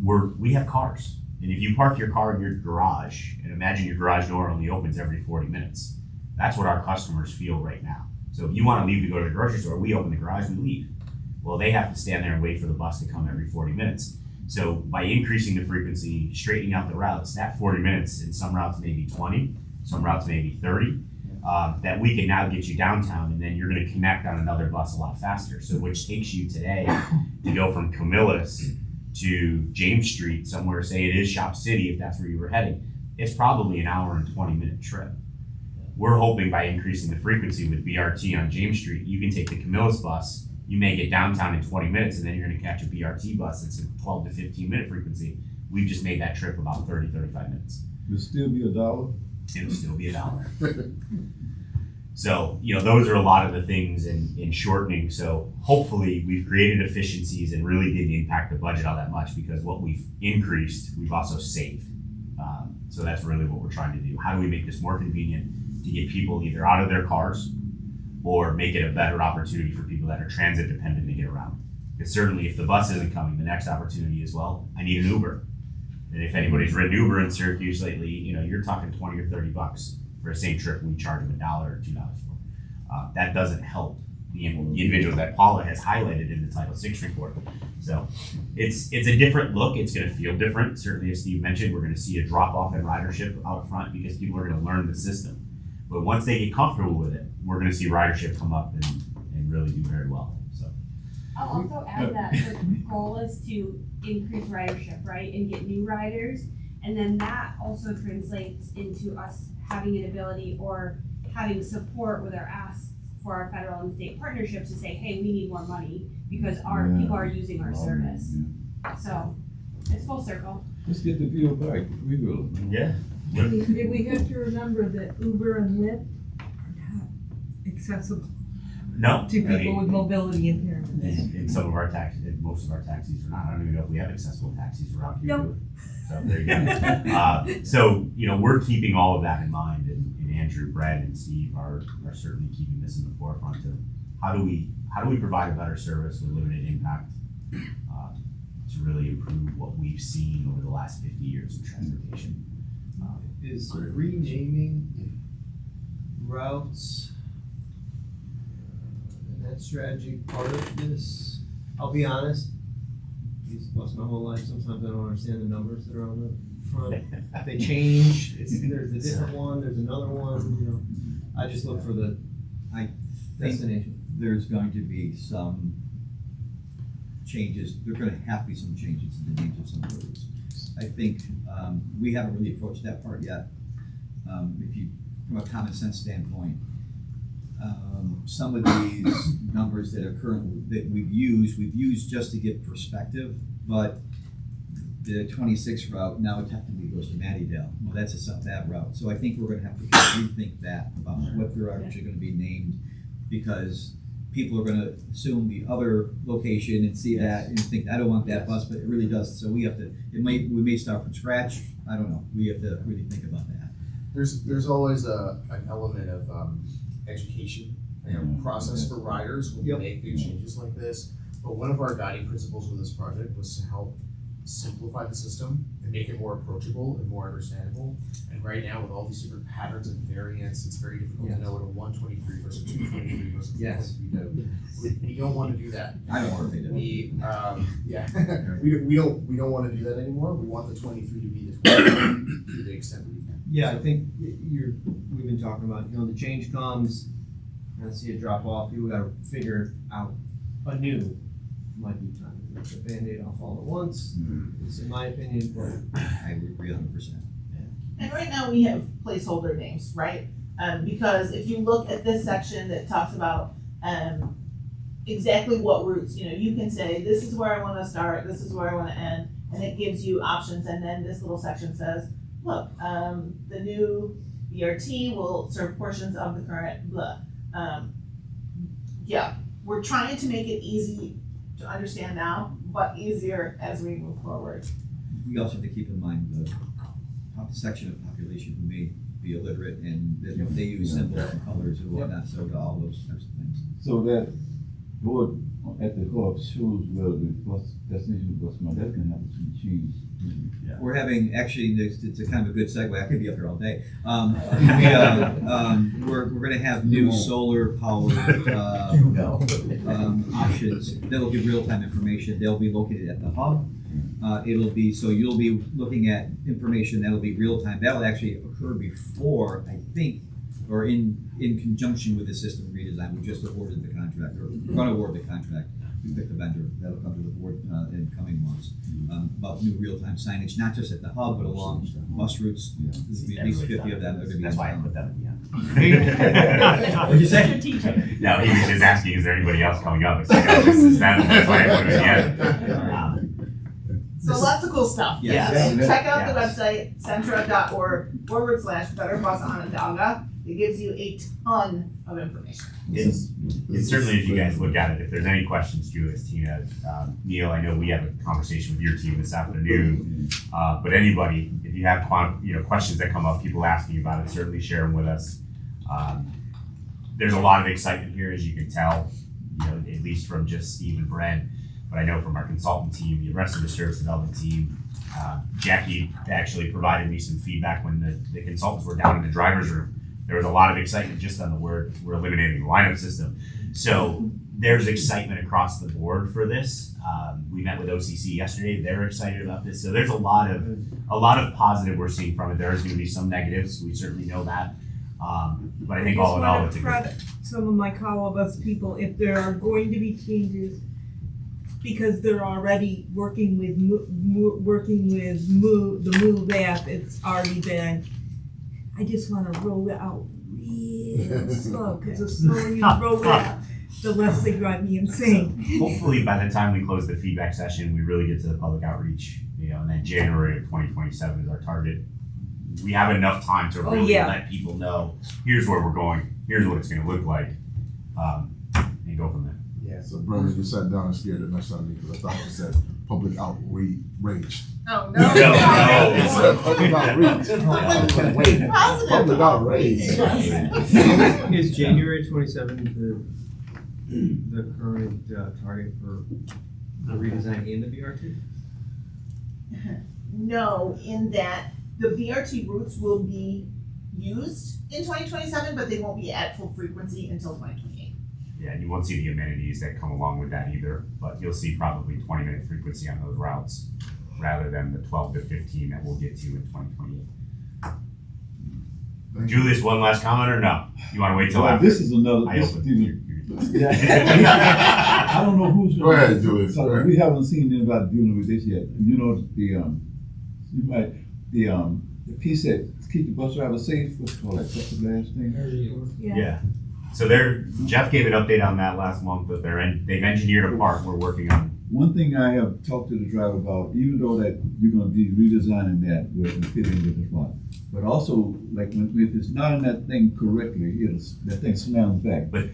we have cars, and if you park your car in your garage, and imagine your garage door only opens every 40 minutes, that's what our customers feel right now. So if you want to leave to go to the grocery store, we open the garage, we leave. Well, they have to stand there and wait for the bus to come every 40 minutes. So by increasing the frequency, straightening out the routes, that 40 minutes, in some routes maybe 20, some routes maybe 30, that we can now get you downtown, and then you're going to connect on another bus a lot faster. So which takes you today to go from Camillus to James Street, somewhere, say it is Shop City, if that's where you were heading, it's probably an hour and 20-minute trip. We're hoping by increasing the frequency with BRT on James Street, you can take the Camillus bus, you may get downtown in 20 minutes, and then you're going to catch a BRT bus that's a 12 to 15-minute frequency. We've just made that trip about 30, 35 minutes. It'll still be $1? It'll still be $1. So, those are a lot of the things in shortening. So hopefully we've created efficiencies and really didn't impact the budget all that much, because what we've increased, we've also saved. So that's really what we're trying to do. How do we make this more convenient to get people either out of their cars or make it a better opportunity for people that are transit dependent to get around? Because certainly if the bus isn't coming, the next opportunity is, well, I need an Uber. And if anybody's ridden Uber in Syracuse lately, you're talking 20 or 30 bucks for the same trip we charge them $1 or $2 for. That doesn't help the individuals that Paula has highlighted in the Title VI report. So it's a different look. It's going to feel different. Certainly, as Steve mentioned, we're going to see a drop off in ridership out front because people are going to learn the system. But once they get comfortable with it, we're going to see ridership come up and really do very well. So I'll also add that the goal is to increase ridership, right, and get new riders. And then that also translates into us having an ability or having support with our asks for our federal and state partnerships to say, hey, we need more money because our people are using our service. Yeah. So it's full circle. Let's get the field back. We will. Yeah. We have to remember that Uber and Lyft are not accessible no, to people with mobility impairments. In some of our taxis, most of our taxis are not. I don't even know if we have accessible taxis around here. Nope. So there you go. So we're keeping all of that in mind, and Andrew, Brad, and Steve are certainly keeping this in the forefront of how do we provide a better service with limited impact to really improve what we've seen over the last 50 years of transportation. Is renaming routes and that strategy part of this? I'll be honest, these bus my whole life, sometimes I don't understand the numbers that are on the front. They change, there's a different one, there's another one, I just look for the destination. There's going to be some changes, there's going to have to be some changes in the names of some roads. I think we haven't really approached that part yet. If you, from a common sense standpoint, some of these numbers that are currently that we've used just to get perspective. But the 26 route now technically goes to Mattydale. Well, that's a Sept Ave route. So I think we're going to have to rethink that about what they're actually going to be named, because people are going to assume the other location and see that and think, I don't want that bus, but it really doesn't. So we have to, we may start from scratch. I don't know. We have to really think about that. There's always an element of education and process for riders when we make big changes like this. But one of our guiding principles with this project was to help simplify the system and make it more approachable and more understandable. And right now, with all these different patterns and variants, it's very difficult to know what a 123 versus 223 versus 223 we don't want to do that. I don't want to do that. We don't want to do that anymore. We want the 23 to be the 23 to the extent we can. Yeah, I think we've been talking about, the change comes, and I see a drop off, people gotta figure out anew. Might be time to rip the Band-Aid off all at once. It's in my opinion, but I would agree 100%. And right now we have placeholder names, right? Because if you look at this section that talks about exactly what routes, you can say, this is where I want to start, this is where I want to end, and it gives you options, and then this little section says, look, the new BRT will serve portions of the current blah. Yeah, we're trying to make it easy to understand now, but easier as we move forward. We also have to keep in mind the section of the population who may be illiterate and that they use symbols and colors and whatnot, so to all those types of things. So that board at the co-op shows where the bus destination bus now that's gonna have to be changed. We're having, actually, it's a kind of a good segue, I could be up here all day. We're gonna have new solar powered, options that'll give real-time information. They'll be located at the hub. It'll be, so you'll be looking at information that'll be real-time. That'll actually occur before, I think, or in conjunction with the system redesign. We just awarded the contract, or we're gonna award the contract. We picked the vendor. That'll come to the board in coming months. About new real-time signage, not just at the hub, but along bus routes. There's at least 50 of them. They're gonna be. That's why I put that at the end. What'd you say? No, he was just asking, is there anybody else coming up? It's like, oh, this is them. That's why I put it at the end. So lots of cool stuff. Yes. Yeah. Check out the website, centra.org/betterbus Onondaga. It gives you a ton of information. It's certainly, as you guys look at it, if there's any questions, Julius, Tina, Neil, I know we have a conversation with your team this afternoon, but anybody, if you have questions that come up, people asking about it, certainly share them with us. There's a lot of excitement here, as you can tell, at least from just Steve and Brent, but I know from our consultant team, the rest of the service development team. Jackie actually provided me some feedback when the consultants were down in the driver's room. There was a lot of excitement just on the word, we're eliminating the lineup system. So there's excitement across the board for this. We met with OCC yesterday, they're excited about this. So there's a lot of positive we're seeing from it. There's gonna be some negatives, we certainly know that. But I think all in all, it's a good. Some of my call bus people, if there are going to be changes, because they're already working with the Move app, it's already been, I just wanna roll it out real slow, cause the slower you roll it out, the less they drive me insane. Hopefully by the time we close the feedback session, we really get to the public outreach, and then January of 2027 is our target. We have enough time to really let people know, here's where we're going, here's what it's gonna look like, and go from there. Yeah, so Brendan, you sat down and scared the mess out of me because I thought you said public outrage. Oh, no. You said public outreach. Wait, public outrage. Is January 27th the current target for the redesign in the BRT? No, in that the BRT routes will be used in 2027, but they won't be at full frequency until 2028. Yeah, and you won't see the amenities that come along with that either, but you'll see probably 20-minute frequency on those routes rather than the 12 to 15 that we'll get to in 2028. Julius, one last comment or no? You want to wait till after? This is another. I don't know who's going. Go ahead, Julius. We haven't seen anybody dealing with this yet. The piece that keep the bus driver safe. What's it called, that plexiglass thing? Yeah. So Jeff gave an update on that last month, but they've engineered a part we're working on. One thing I have talked to the driver about, even though that you're going to be redesigning that where it can fit in with the spot, but also like if it's not in that thing correctly, that thing slams back. But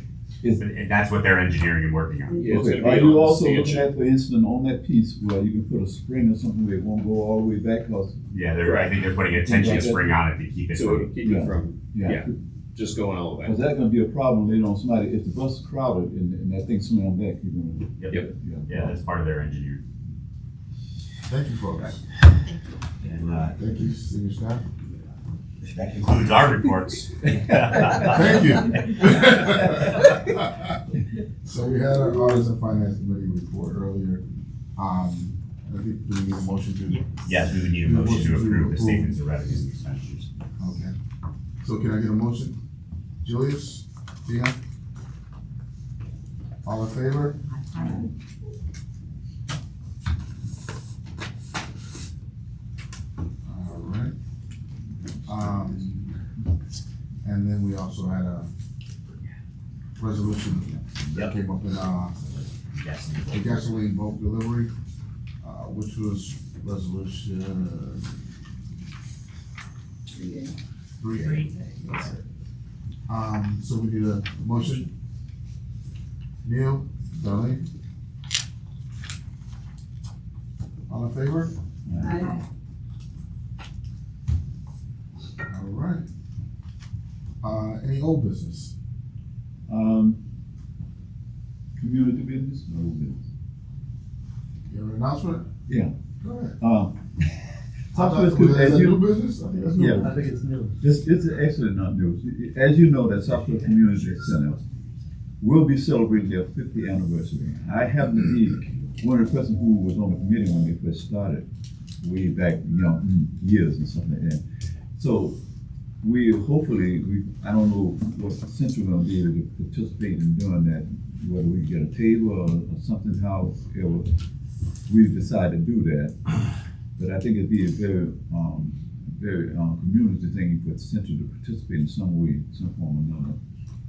that's what they're engineering and working on. Yeah, okay. Are you also looking at, for instance, on that piece where you can put a spring or something where it won't go all the way back? Yeah, I think they're putting a tension spring on it to keep it. So it'll keep it from just going all the way. Because that's going to be a problem later on. Somebody, if the bus is crowded and that thing slams back, you're going to. Yep. Yeah, that's part of their engineering. Thank you, folks. And thank you, senior staff. That concludes our reports. Thank you. So we had our Audits and Finance Committee report earlier. I think we need a motion to. Yes, we would need a motion to approve the statements of revenues and expenditures. Okay. So can I get a motion? Julius? Tina? All in favor? All right. And then we also had a resolution that came up in the gasoline bulk delivery, which was resolution 3A. Yes, sir. So we need a motion. Neil, Darlene? All in favor? Aye. All right. Any old business? Community business, no business. You have an announcement? Yeah. Go ahead. Southwest, Is as that you, new business? I think that's new. yeah, business. I think it's new. it's excellent not news. As you know, that Southwest Community Center will be celebrating their 50th anniversary. I happen to be one of the persons who was on the committee when they first started, way back, years and stuff like that. So we hopefully, I don't know what sense we're gonna be able to participate in doing that, whether we get a table or something, however we decide to do that. But I think it'd be a very community thing for the center to participate in some way, some form or another.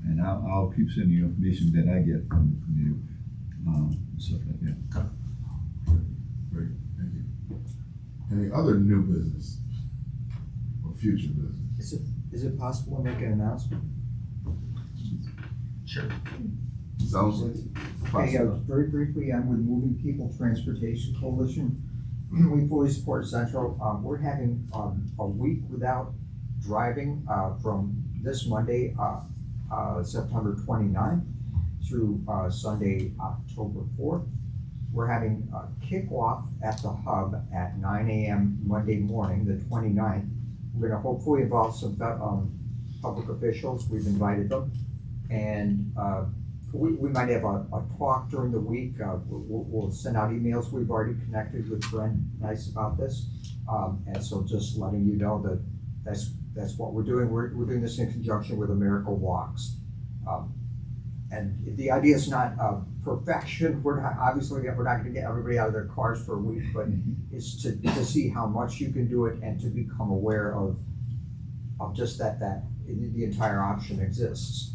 And I'll keep sending you information that I get from the community, stuff like that. Great, thank you. Any other new business or future business? Is it possible to make an announcement? Sure. Sounds like Okay, very briefly, I'm with Moving People Transportation Coalition. We fully support Central. We're having a week without driving from this Monday, September 29th through Sunday, October 4th. We're having a kickoff at the hub at 9 a.m. Monday morning, the 29th. We're gonna hopefully involve some public officials. We've invited them. And we might have a talk during the week. We'll send out emails. We've already connected with Brent Nice about this. And so just letting you know that that's what we're doing. We're doing this in conjunction with America Walks. And the idea is not perfection. We're not gonna get everybody out of their cars for a week, but it's to see how much you can do it and to become aware of just that the entire option exists.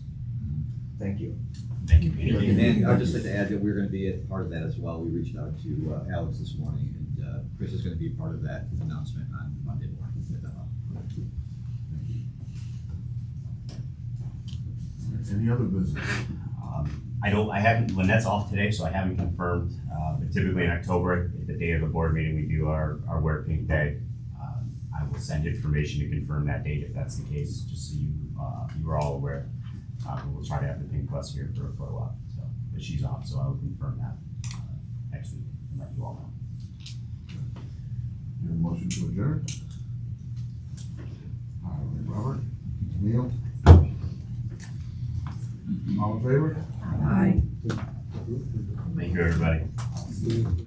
Thank you. Thank you. And I'd just like to add that we're gonna be a part of that as well. We reached out to Alex this morning, and Chris is gonna be part of that announcement on Monday morning. Any other business? Lynette's off today, so I haven't confirmed, but typically in October, the day of the board meeting, we do our Wear Pink Day. I will send information to confirm that date if that's the case, just so you are all aware. We'll try to have the pink bus here for a photo op, so, but she's off, so I will confirm that next week and let you all know. Need a motion to adjourn? All right, Robert, Neil? All in favor? Aye. Thank you, everybody.